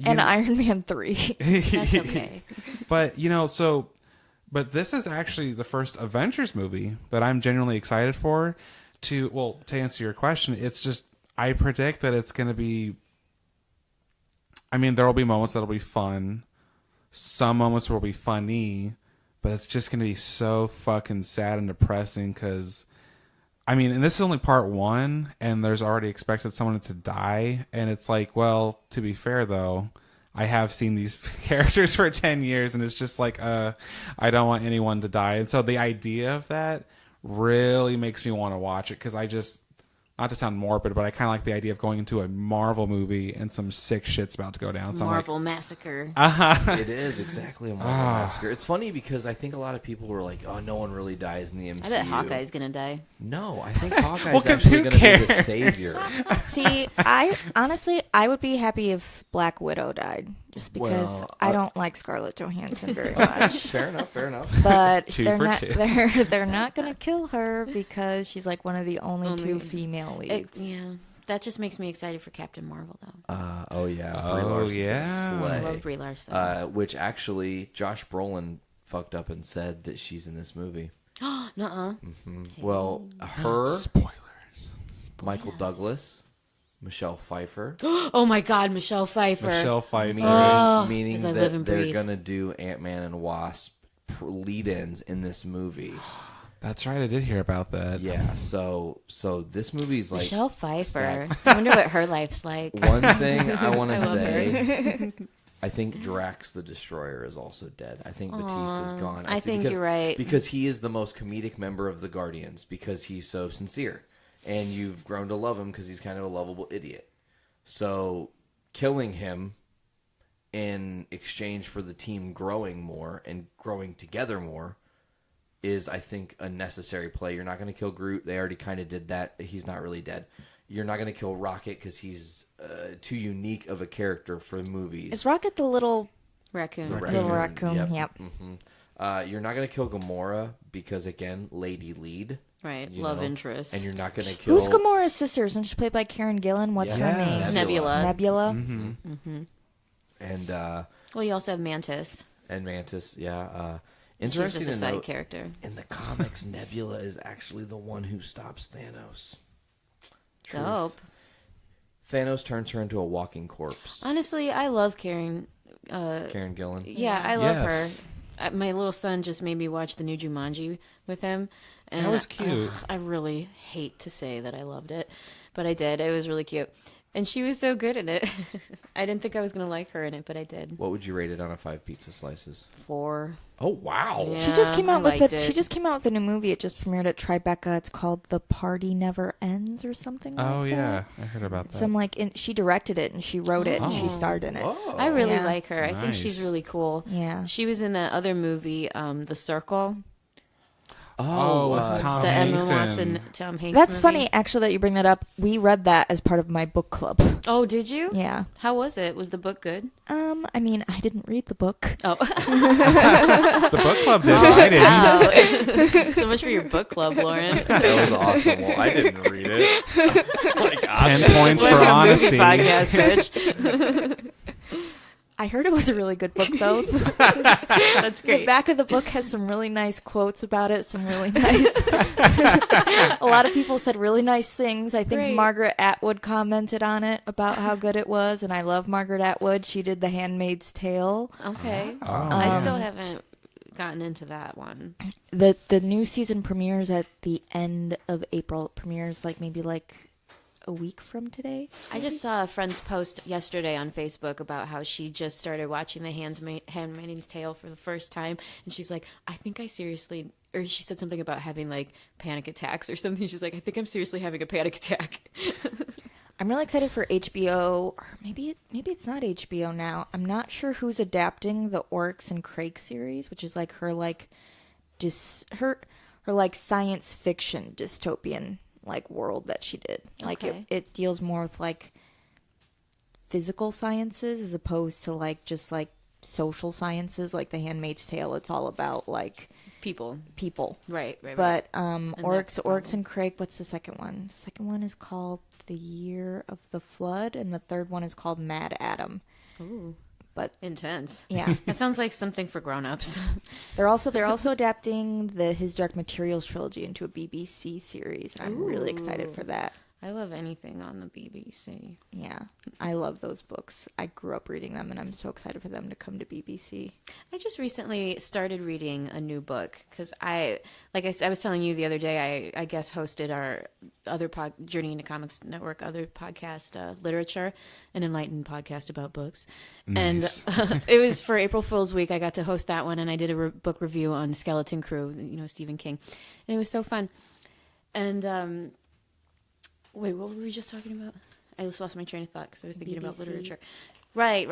And Iron Man 3. That's okay. But but this is actually the first Avengers movie that I'm genuinely excited for. To answer your question, it's just I predict that it's going to be. I mean, there will be moments that'll be fun. Some moments will be funny, but it's just going to be so fucking sad and depressing because, I mean, and this is only part 1, and there's already expected someone to die, and it's like, well, to be fair, though, I have seen these characters for 10 years, and it's just like, I don't want anyone to die. And so the idea of that really makes me want to watch it because I just... Not to sound morbid, but I kind of like the idea of going into a Marvel movie and some sick shit's about to go down. So Marvel massacre. It is exactly a Marvel massacre. It's funny because I think a lot of people were like, "Oh, no one really dies in the MCU." I bet Hawkeye's gonna die. No, I think Hawkeye's actually going to be the savior. See, I would be happy if Black Widow died, just because I don't like Scarlett Johansson very much. Fair enough. But they're not going to kill her because she's like one of the only 2 female leads. That just makes me excited for Captain Marvel, though. Brie Larson. I love Brie Larson. Which actually, Josh Brolin fucked up and said that she's in this movie. Nuh-uh. Mm-hmm. Well, her, spoilers. Michael Douglas, Michelle Pfeiffer. Oh my God, Michelle Pfeiffer. Meaning that they're going to do Ant-Man and Wasp lead-ins in this movie. That's right, I did hear about that. Yeah, so this movie's like Michelle Pfeiffer. I wonder what her life's like. One thing I want to say, I think Drax the Destroyer is also dead. I think Batista's gone. I think you're right. Because he is the most comedic member of the Guardians because he's so sincere. And you've grown to love him because he's kind of a lovable idiot. So killing him in exchange for the team growing more and growing together more is, I think, a necessary play. You're not going to kill Groot. They already kind of did that. He's not really dead. You're not going to kill Rocket because he's too unique of a character for movies. Is Rocket the little raccoon? Little raccoon, yep. Mm-hmm. You're not going to kill Gamora because, again, lady lead. Right, love interest. And you're not going to kill... Who's Gamora's sister? Isn't she played by Karen Gillan? What's her name? Nebula. Mm-hmm. Mm-hmm. And... well, you also have Mantis. And Mantis, yeah. Interesting She's just a side character. In the comics, Nebula is actually the one who stops Thanos. Truth. Dope. Thanos turns her into a walking corpse. Honestly, I love Karen Gillan. Yeah, I love her. My little son just made me watch the new Jumanji with him. And that was cute. I really hate to say that I loved it, but I did. It was really cute. And she was so good in it. I didn't think I was going to like her in it, but I did. What would you rate it on a 5 pizza slices? 4. Oh, wow. Yeah, she just came out with a new movie. It just premiered at Tribeca. It's called The Party Never Ends or something like that. Oh, yeah. I heard about that. She directed it and she wrote it and she starred in it. Oh. I really like her. I think Nice. she's really cool. Yeah. She was in that other movie, The Circle. With Tom the Hanks. Emma Watson, Tom Hanks That's movie. funny, actually, that you bring that up. We read that as part of my book club. Oh, did you? Yeah. How was it? Was the book good? I mean, I didn't read the book. Oh. The book club did, but I didn't. So much for your book club, Lauren. That was awesome. Well, I didn't read it. 10 points for honesty. Podcast, bitch. I heard it was a really good book, though. That's great. The back of the book has some really nice quotes about it. Some really nice. A lot of people said really nice things. I think Margaret Atwood commented on it about how good it was, and I love Margaret Atwood. She did The Handmaid's Tale. Okay. I still haven't gotten into that one. The new season premieres at the end of April. It premieres maybe a week from today. I just saw a friend's post yesterday on Facebook about how she just started watching The Handmaid's Tale for the first time, and she's like, I think I seriously, or she said something about having panic attacks or something. She's like, I think I'm seriously having a panic attack. I'm really excited for HBO, or maybe it's not HBO now. I'm not sure who's adapting the Oryx and Crake series, which is like her like science fiction dystopian like world that she did. Like it deals more with like physical sciences as opposed to like just like social sciences, like The Handmaid's Tale. It's all about like people. Right. But Oryx and Crake. What's the second one? The second one is called The Year of the Flood, and the third one is called Mad Adam. Ooh. But intense. Yeah. That sounds like something for grown-ups. They're also adapting the His Dark Materials trilogy into a BBC series. I'm really excited for that. I love anything on the BBC. Yeah, I love those books. I grew up reading them, and I'm so excited for them to come to BBC. I just recently started reading a new book because I was telling you the other day, I guest hosted our other Journey into Comics Network, other podcast, Literature, an enlightened podcast about books. Nice. And it was for April Fool's Week. I got to host that one, and I did a book review on Skeleton Crew, Stephen King. And it was so fun. And, wait, what were we just talking about? I just lost my train of thought because I was thinking about literature. Right.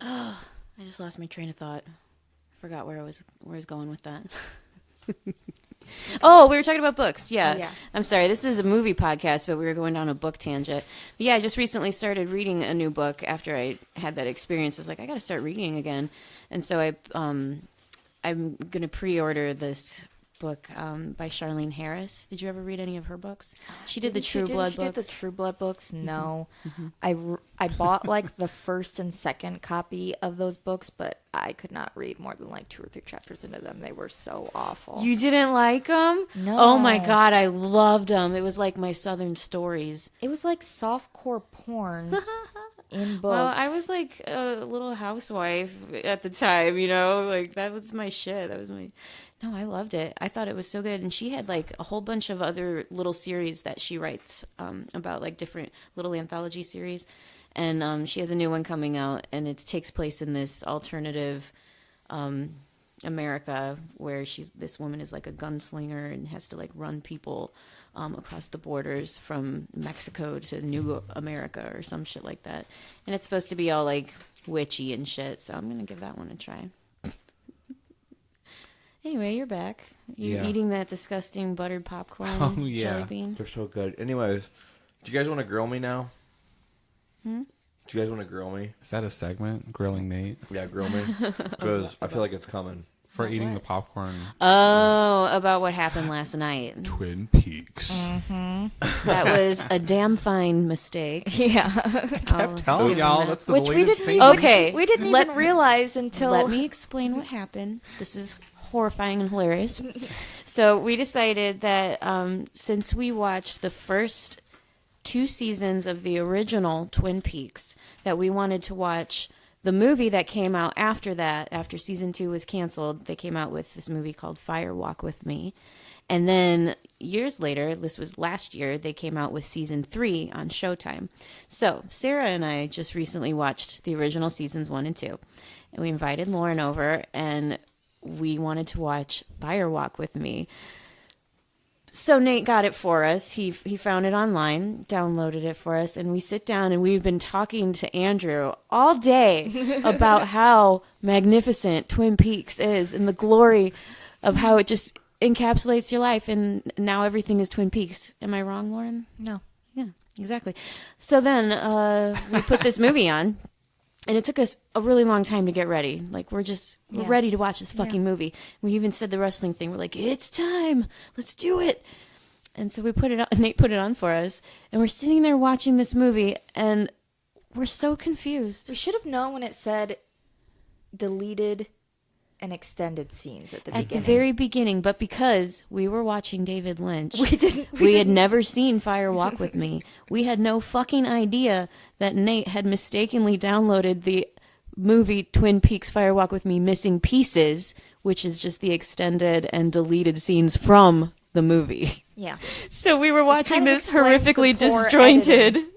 Oh, I just lost my train of thought. I forgot where I was going with that. Oh, we were talking about books. Yeah. I'm sorry. This is a movie podcast, but we were going down a book tangent. But yeah, I just recently started reading a new book after I had that experience. I was like, I got to start reading again. And so I'm going to pre-order this book by Charlene Harris. Did you ever read any of her books? She did the True Blood books. She did the True Blood books? No. I bought like the first and second copy of those books, but I could not read more than like 2 or 3 chapters into them. They were so awful. You didn't like them? No. Oh my God, I loved them. It was like my Southern Stories. It was like softcore porn. In books. Well, I was like a little housewife at the time, like that was my shit. No, I loved it. I thought it was so good. And she had like a whole bunch of other little series that she writes about, like different little anthology series. And she has a new one coming out, and it takes place in this alternative America where this woman is like a gunslinger and has to like run people across the borders from Mexico to New America or some shit like that. And it's supposed to be all like witchy and shit, so I'm going to give that one a try. Anyway, you're back. You're eating that disgusting buttered popcorn jelly bean. They're so good. Anyways, do you guys want to grill me now? Do you guys want to grill me? Is that a segment? Grilling Nate? Yeah, grill me. Because I feel like it's coming. For eating the popcorn. Oh, about what happened last night. Twin Peaks. Mm-hmm. That was a damn fine mistake. Yeah. I kept telling y'all that's the deleted scene. Okay. We didn't even realize until... Let me explain what happened. This is horrifying and hilarious. So we decided that since we watched the first 2 seasons of the original Twin Peaks, that we wanted to watch the movie that came out after that. After season 2 was canceled, they came out with this movie called Fire Walk with Me. And then years later, this was last year, they came out with season 3 on Showtime. So Sarah and I just recently watched the original seasons 1 and 2. And we invited Lauren over, and we wanted to watch Fire Walk with Me. So Nate got it for us. He found it online, downloaded it for us, and we sit down and we've been talking to Andrew all day about how magnificent Twin Peaks is and the glory of how it just encapsulates your life, and now everything is Twin Peaks. Am I wrong, Lauren? No. Yeah, exactly. So then we put this movie on. And it took us a really long time to get ready. Like, we're ready to watch this fucking movie. We even said the wrestling thing. We're like, it's time. Let's do it. And so we put it on. Nate put it on for us. And we're sitting there watching this movie, and we're so confused. We should have known when it said deleted and extended scenes at the beginning. At the very beginning, but because we were watching David Lynch, we had never seen Fire Walk with Me. We had no fucking idea that Nate had mistakenly downloaded the movie Twin Peaks Fire Walk with Me missing pieces, which is just the extended and deleted scenes from the movie. Yeah. So we were watching this horrifically disjointed. Editing,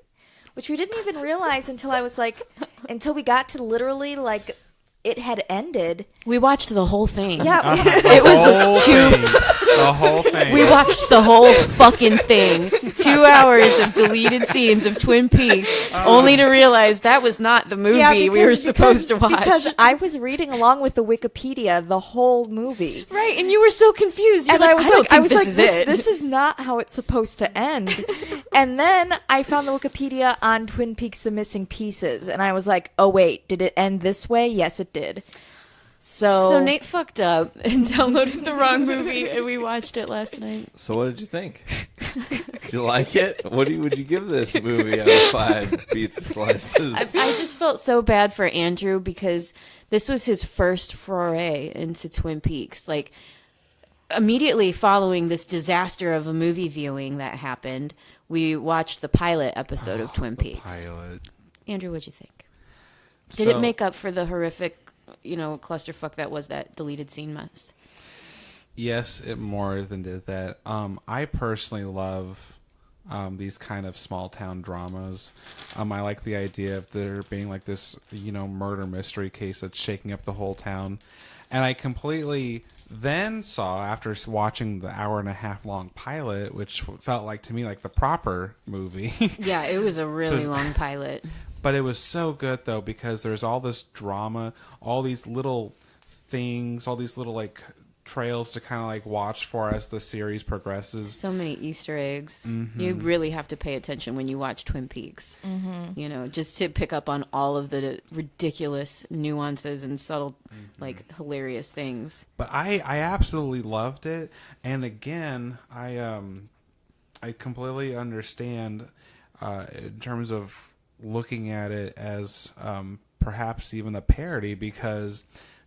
which we didn't even realize until we got to literally like it had ended. We watched the whole thing. Yeah. It was the whole thing. We watched the whole fucking thing. 2 hours of deleted scenes of Twin Peaks, only to realize that was not the movie we were supposed to watch. Because I was reading along with the Wikipedia the whole movie. Right, and you were so confused. You're And like, I was like, it. this is not how it's supposed to end. And then I found the Wikipedia on Twin Peaks: The Missing Pieces, and I was like, oh wait, did it end this way? Yes, it did. So Nate fucked up and downloaded the wrong movie, and we watched it last night. So what did you think? Did you like it? Would you give this movie out of 5 pizza slices? I just felt so bad for Andrew because this was his first foray into Twin Peaks. Like, immediately following this disaster of a movie viewing that happened, we watched the pilot episode of Twin Peaks. Pilot. Andrew, what'd you think? Did it make up for the horrific, clusterfuck that was that deleted scene mess? Yes, it more than did that. I personally love these kind of small town dramas. I like the idea of there being like this, murder mystery case that's shaking up the whole town. And I completely then saw, after watching the 1.5 hour long pilot, which felt like to me like the proper movie. Yeah, it was a really long pilot. But it was so good, though, because there's all this drama, all these little things, all these little, trails to kind of, watch for as the series progresses. So many Easter eggs. Mm-hmm. You really have to pay attention when you watch Twin Peaks. Mm-hmm. Just to pick up on all of the ridiculous nuances and subtle, hilarious things. But I absolutely loved it. And again, I completely understand in terms of looking at it as perhaps even a parody, because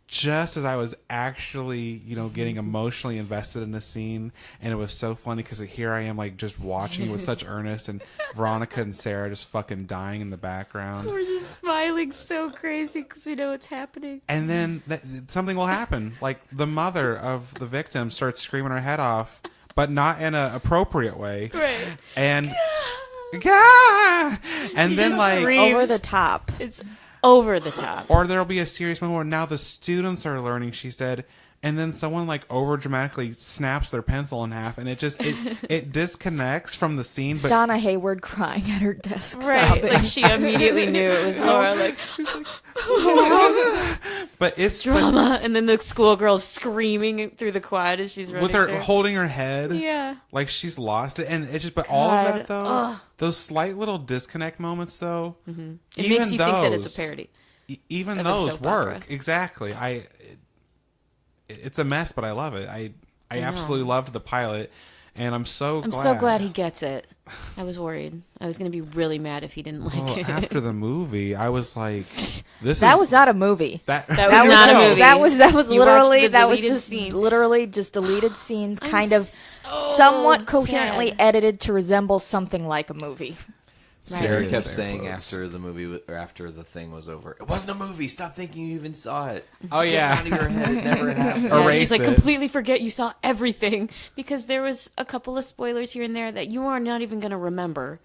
just as I was actually, getting emotionally invested in a scene, and it was so funny because here I am just watching it with such earnest, and Veronica and Sarah just fucking dying in the background. We're just smiling so crazy because we know what's happening. And then something will happen. The mother of the victim starts screaming her head off, but not in an appropriate way. Right. And and then over the top. It's over the top. Or there'll be a serious moment where now the students are learning, she said, and then someone over dramatically snaps their pencil in half, and it just it disconnects from the scene. But Donna Hayward crying at her desk, right? sobbing. She immediately knew it was Laura. But it's drama, and then the schoolgirl's screaming through the quad as she's running with her there. holding her head, yeah, like she's lost it, and it's just. But all of that though, those slight little disconnect moments though, it makes you think that it's a parody. Even those work exactly. It's a mess, but I love it. I absolutely loved the pilot, and I'm so glad he gets it. I was worried. I was going to be really mad if he didn't like it. After the movie, I was like, That was not a movie. That was not a movie. That was literally literally just deleted scenes, somewhat coherently edited to resemble something like a movie. Sarah kept saying after the movie or after the thing was over, it wasn't a movie. Stop thinking you even saw it. Oh yeah, get out of your head. It never happened. Yeah, she's like, completely forget you saw everything, because there was a couple of spoilers here and there that you are not even going to remember.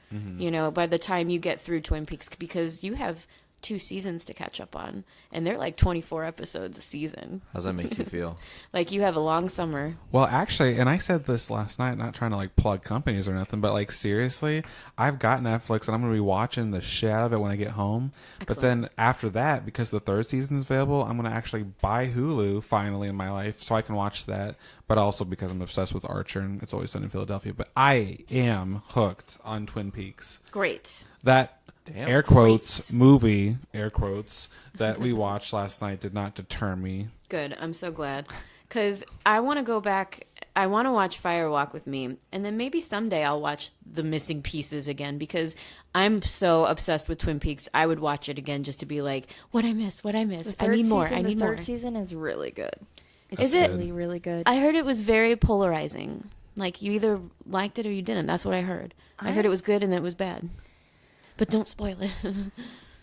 By the time you get through Twin Peaks, because you have 2 seasons to catch up on, and they're 24 episodes a season. How's that make you feel? You have a long summer. Well, actually, and I said this last night, not trying to plug companies or nothing, but seriously, I've got Netflix and I'm going to be watching the shit out of it when I get home. Excellent. But then after that, because the 3rd season is available, I'm going to actually buy Hulu finally in my life so I can watch that. But also because I'm obsessed with Archer and It's Always Sunny in Philadelphia. But I am hooked on Twin Peaks. Great. That air quotes movie, air quotes, that we watched last night did not deter me. Good. I'm so glad. Because I want to go back. I want to watch Fire Walk with Me. And then maybe someday I'll watch The Missing Pieces again, because I'm so obsessed with Twin Peaks. I would watch it again just to be like, what I miss. I need more. The third season is really good. Is it? Really, really good. I heard it was very polarizing. You either liked it or you didn't. That's what I heard. I heard it was good and it was bad. But don't spoil it.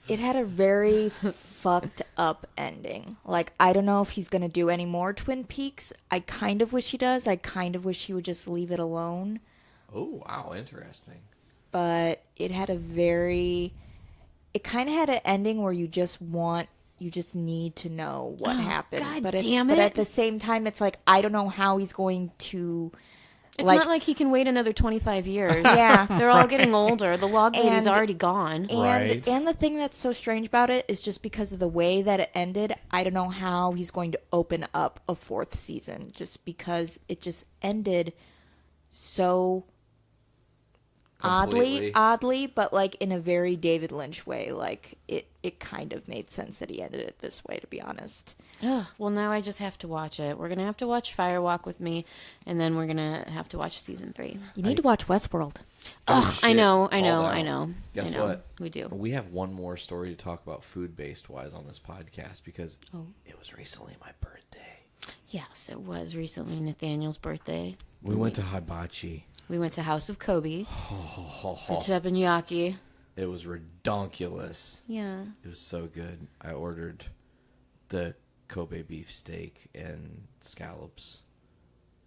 It had a very fucked up ending. I don't know if he's going to do any more Twin Peaks. I kind of wish he does. I kind of wish he would just leave it alone. Oh, wow. Interesting. But it had it kind of had an ending where you just want you just need to know what happened. God but damn But it. at the same time, it's like, I don't know how he's going to... It's not like he can wait another 25 years. Yeah. They're all getting older. The log lady's already gone. And the thing that's so strange about it is just because of the way that it ended, I don't know how he's going to open up a 4th season, just because it just ended so oddly, but like in a very David Lynch way. Like it kind of made sense that he ended it this way, to be honest. Ugh, well, now I just have to watch it. We're going to have to watch Firewalk with me, and then we're going to have to watch season 3. You need to watch Westworld. Oh, I know. Guess I know. what? We do. We have one more story to talk about food-based wise on this podcast because it was recently my birthday. Yes, it was recently Nathaniel's birthday. We went to Hibachi. We went to House of Kobe for teppanyaki. It was redonkulous. Yeah. It was so good. I ordered the Kobe beef steak and scallops.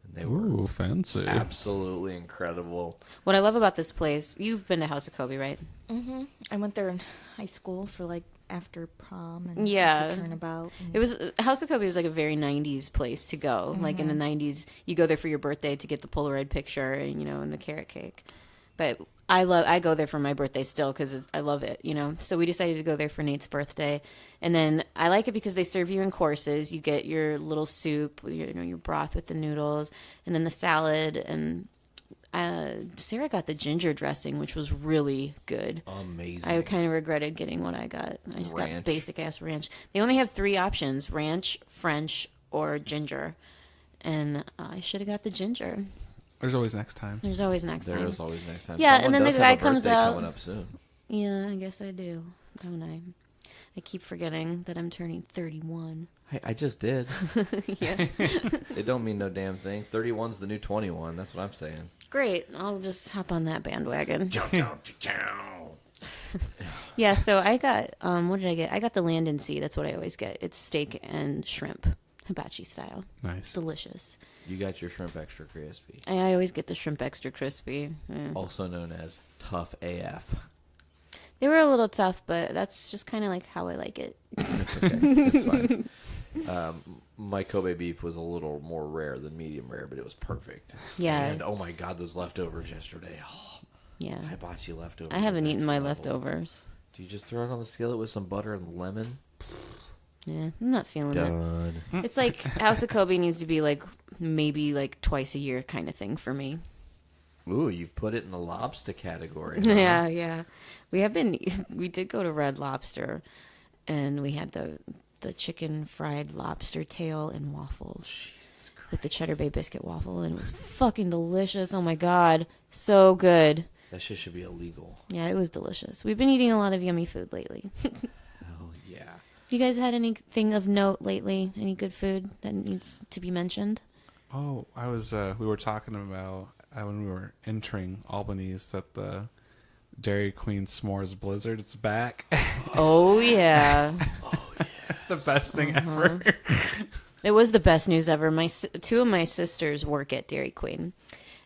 And they were fancy. Absolutely incredible. What I love about this place, you've been to House of Kobe, right? Mm-hmm. I went there in high school for like after prom and yeah, turnabout. It was House of Kobe was like a very 90s place to go. Mm-hmm. Like in the 90s, you go there for your birthday to get the Polaroid picture and and the carrot cake. But I go there for my birthday still because I love it, So we decided to go there for Nate's birthday, and then I like it because they serve you in courses. You get your little soup, your broth with the noodles, and then the salad. And Sarah got the ginger dressing, which was really good. Amazing. I kind of regretted getting what I got. I just Ranch. got basic ass ranch. They only have 3 options: ranch, French, or ginger. And I should have got the ginger. There's always next time. There's always next time. There is always next time. Yeah, Someone and then does the have guy a comes birthday out. coming up soon. Yeah, I guess I do, don't I? I keep forgetting that I'm turning 31. I just did. Yeah. It don't mean no damn thing. 31's the new 21. That's what I'm saying. Great. I'll just hop on that bandwagon. Yeah, so I got, what did I get? I got the land and sea. That's what I always get. It's steak and shrimp, hibachi style. Nice. Delicious. You got your shrimp extra crispy. I always get the shrimp extra crispy. Also known as tough AF. They were a little tough, but that's just kind of like how I like it. It's okay. It's fine. My Kobe beef was a little more rare than medium rare, but it was perfect. Yeah. And oh my God, those leftovers yesterday. Oh, yeah. Hibachi leftovers. I haven't eaten my level. leftovers. Do you just throw it on the skillet with some butter and lemon? Yeah, I'm not feeling Done. it. It's like House of Kobe needs to be like maybe like twice a year kind of thing for me. Ooh, you put it in the lobster category. Huh? Yeah. We did go to Red Lobster, and we had the chicken fried lobster tail and waffles. Jesus Christ. With the Cheddar Bay biscuit waffle, and it was fucking delicious. Oh my God, so good. That shit should be illegal. Yeah, it was delicious. We've been eating a lot of yummy food lately. Hell yeah. You guys had anything of note lately? Any good food that needs to be mentioned? Oh, we were talking about when we were entering Albany's that the Dairy Queen S'mores Blizzard is back. Oh, yeah. The best thing ever. It was the best news ever. 2 of my sisters work at Dairy Queen,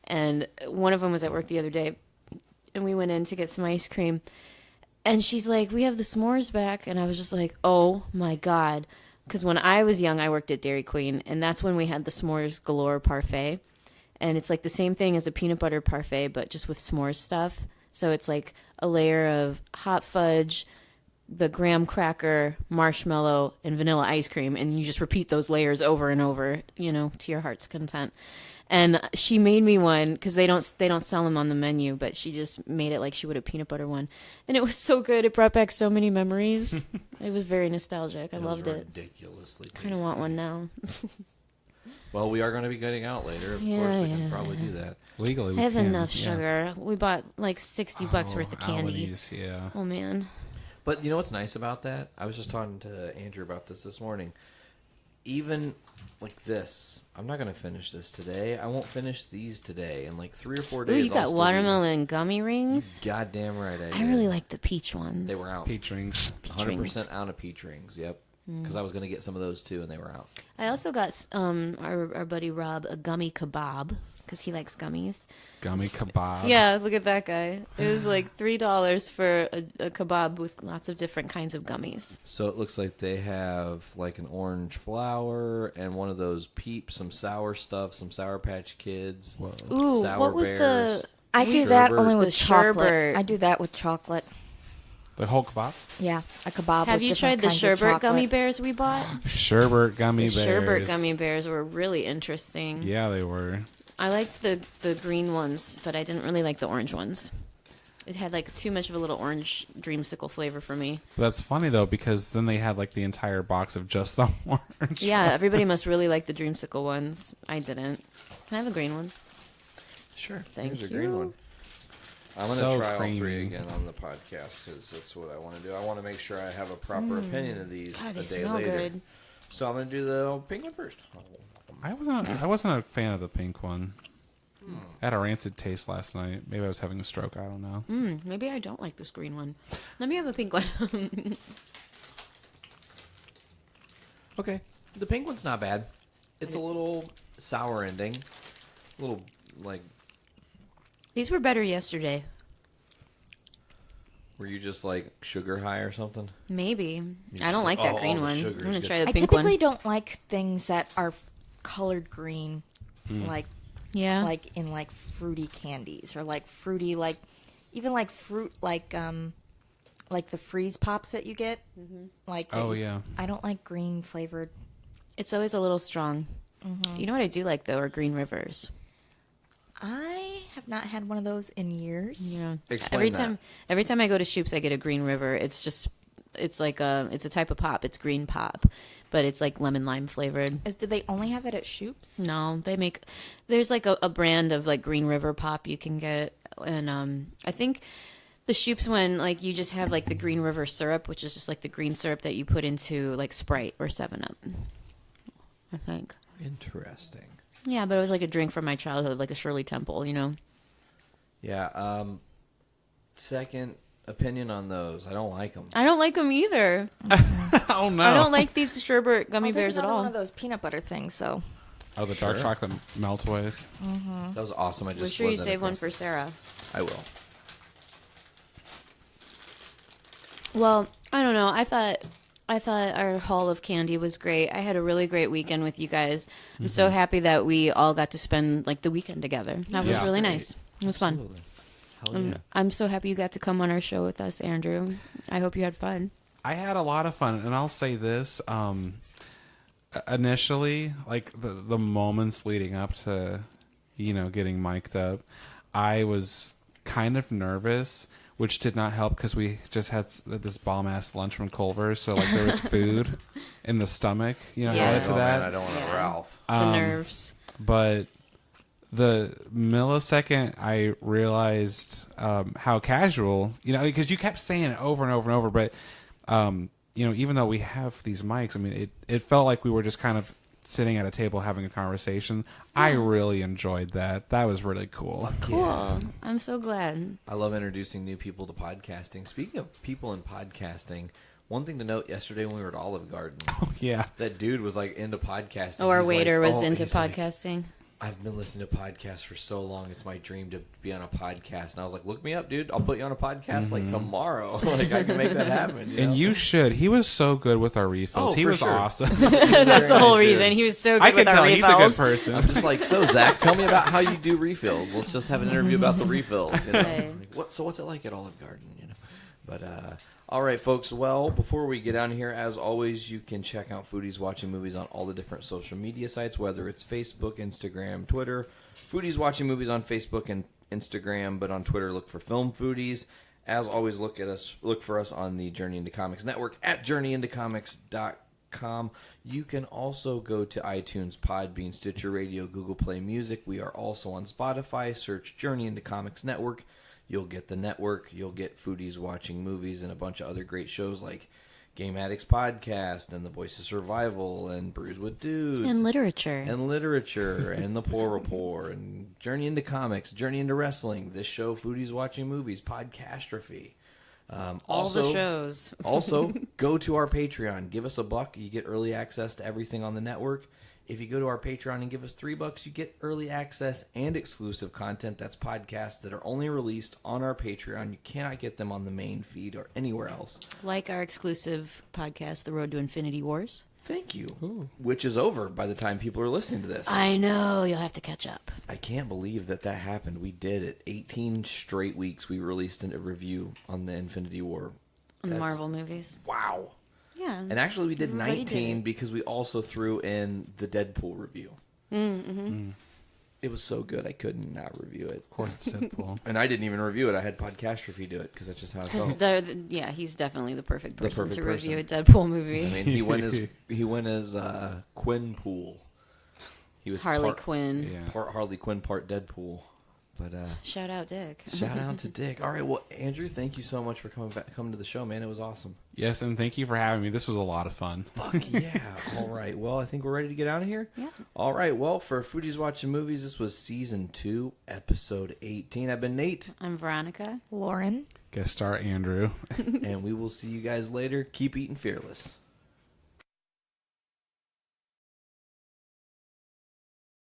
and one of them was at work the other day, and we went in to get some ice cream, and she's like, "We have the s'mores back," and I was just like, "Oh my God." Because when I was young, I worked at Dairy Queen, and that's when we had the s'mores galore parfait. And it's like the same thing as a peanut butter parfait, but just with s'mores stuff. So it's like a layer of hot fudge, the graham cracker, marshmallow, and vanilla ice cream. And you just repeat those layers over and over, to your heart's content. And she made me one because they don't sell them on the menu, but she just made it like she would a peanut butter one, and it was so good. It brought back so many memories. It was very nostalgic. I loved it. Ridiculously tasty. Kind of want one now. Well, we are going to be getting out later. Of course, we can probably do that legally. I have enough sugar. We bought like $60 worth of candy. Aldi's, yeah. Oh man. But you know what's nice about that? I was just talking to Andrew about this morning. Even like this, I'm not going to finish this today. I won't finish these today. In like 3 or 4 days, Ooh, you got watermelon gummy rings? Goddamn right I did. I really like the peach ones. They were out. Peach rings. 100% out of peach rings, yep. Because I was going to get some of those too, and they were out. I also got our buddy Rob a gummy kebab because he likes gummies. Gummy kebab. Yeah, look at that guy. It was like $3 for a kebab with lots of different kinds of gummies. So it looks like they have like an orange flower and one of those Peeps, some sour stuff, some Sour Patch Kids. Whoa. Ooh, Sour what was Bears, the... I do that sherbet. only with The chocolate. sherbet. I do that with chocolate. The whole kebab? Yeah, a kebab. Have with you different tried the kinds of sherbet gummy chocolate. bears we bought? Sherbet gummy The bears. sherbet gummy bears were really interesting. Yeah, they were. I liked the green ones, but I didn't really like the orange ones. It had like too much of a little orange dreamsicle flavor for me. That's funny though, because then they had like the entire box of just the orange. Yeah, everybody must really like the dreamsicle ones. I didn't. Can I have a green one? Sure. Thank Here's you. a green one. I'm going to So try all creamy. three again on the podcast because that's what I want to do. I want to make sure I have a proper opinion of these God, they a day smell later. good. So I'm going to do the pink one first. I wasn't a fan of the pink one. I had a rancid taste last night. Maybe I was having a stroke. I don't know. Maybe I don't like this green one. Let me have a pink one. Okay. The pink one's not bad. It's a little sour ending. A little, like, These were better yesterday. were you just, like, sugar high or something? Maybe. You I just don't like, like that "Oh, green all the one. I'm sugar going is to good." try the I pink typically one. don't like things that are colored green, like Yeah. like in like fruity candies or like fruity like even like fruit like the freeze pops that you get. Like Oh, yeah. I don't like green flavored. It's always a little strong. You know what I do like, though, are Green Rivers. I have not had one of those in years. Yeah. Explain Every time I go to Shoop's, I get a Green River. It's a type of pop. It's green pop, but it's like lemon lime flavored. Do they only have it at Shoop's? No, there's like a brand of like Green River pop you can get, and I think the Shoop's one, like you just have like the Green River syrup, which is just like the green syrup that you put into like Sprite or 7-Up. I think. Interesting. Yeah, but it was like a drink from my childhood, like a Shirley Temple, you know. Yeah. Second opinion on those. I don't like them. I don't like them either. Oh no! I don't like these sherbet gummy bears at all. One of those peanut butter things. So. Oh, the dark chocolate meltways. That was awesome. I just Make sure you slid that save one across. for Sarah. I will. Well, I don't know. I thought our haul of candy was great. I had a really great weekend with you guys. I'm so happy that we all got to spend like the weekend together. That was really nice. It was fun. Hell yeah. I'm so happy you got to come on our show with us, Andrew. I hope you had fun. I had a lot of fun, and I'll say this: initially, like the moments leading up to, getting mic'd up, I was kind of nervous, which did not help because we just had this bomb ass lunch from Culver's, so like there was food in the stomach, added to that. Man, I don't want to Ralph. The nerves. But the millisecond I realized how casual, because you kept saying it over and over and over, but even though we have these mics, I mean, it felt like we were just kind of sitting at a table having a conversation. I really enjoyed that. That was really cool. Cool. Yeah. I'm so glad. I love introducing new people to podcasting. Speaking of people in podcasting, one thing to note yesterday when we were at Olive Garden. Oh, yeah. That dude was like into podcasting. Oh, our He's waiter like, was into he's like, podcasting. I've been listening to podcasts for so long. It's my dream to be on a podcast. And I was like, look me up, dude. I'll put you on a podcast like tomorrow. Like I can make that happen. And you should. He was so good with our refills. Oh, he for was sure. awesome. That's the whole reason. He was so good I can with our tell refills. he's a good person. I'm just like, so Zach, tell me about how you do refills. Let's just have an interview about the refills. Right. What's it like at Olive Garden? But all right, folks. Well, before we get down here, as always, you can check out Foodies Watching Movies on all the different social media sites, whether it's Facebook, Instagram, Twitter. Foodies Watching Movies on Facebook and Instagram, but on Twitter, look for Film Foodies. As always, look for us on the Journey into Comics Network at journeyintocomics.com. You can also go to iTunes, Podbean, Stitcher Radio, Google Play Music. We are also on Spotify. Search Journey into Comics Network. You'll get the network. You'll get Foodies Watching Movies and a bunch of other great shows like Game Addicts Podcast and The Voice of Survival and Brews with Dudes. And literature. And The Poor Report and Journey into Comics, Journey into Wrestling, this show, Foodies Watching Movies, Podcastrophe. All the shows. Also, go to our Patreon. Give us $1. You get early access to everything on the network. If you go to our Patreon and give us $3, you get early access and exclusive content. That's podcasts that are only released on our Patreon. You cannot get them on the main feed or anywhere else. Like our exclusive podcast, The Road to Infinity Wars. Thank you. Ooh. Which is over by the time people are listening to this. I know. You'll have to catch up. I can't believe that happened. We did it. 18 straight weeks we released a review on the Infinity War. On the Marvel movies. Wow. Yeah. And actually we did 19 because we also threw in the Deadpool review. Mm-hmm. It was so good I couldn't not review it. Of course it's Deadpool. And I didn't even review it. I had Podcastrophe do it because that's just how it felt. Yeah, he's definitely the perfect person to person. review a Deadpool movie. I mean, he went as Quinpool. He was Harley Quinn. Part Harley Quinn, part Deadpool. But shout out Dick. Shout out to Dick. All right, well, Andrew, thank you so much for coming to the show, man. It was awesome. Yes, and thank you for having me. This was a lot of fun. Fuck yeah. All right. Well, I think we're ready to get out of here. Yeah. All right. Well, for Foodies Watching Movies, this was Season 2, Episode 18. I've been Nate. I'm Veronica. Lauren. Guest star Andrew. And we will see you guys later. Keep eating fearless.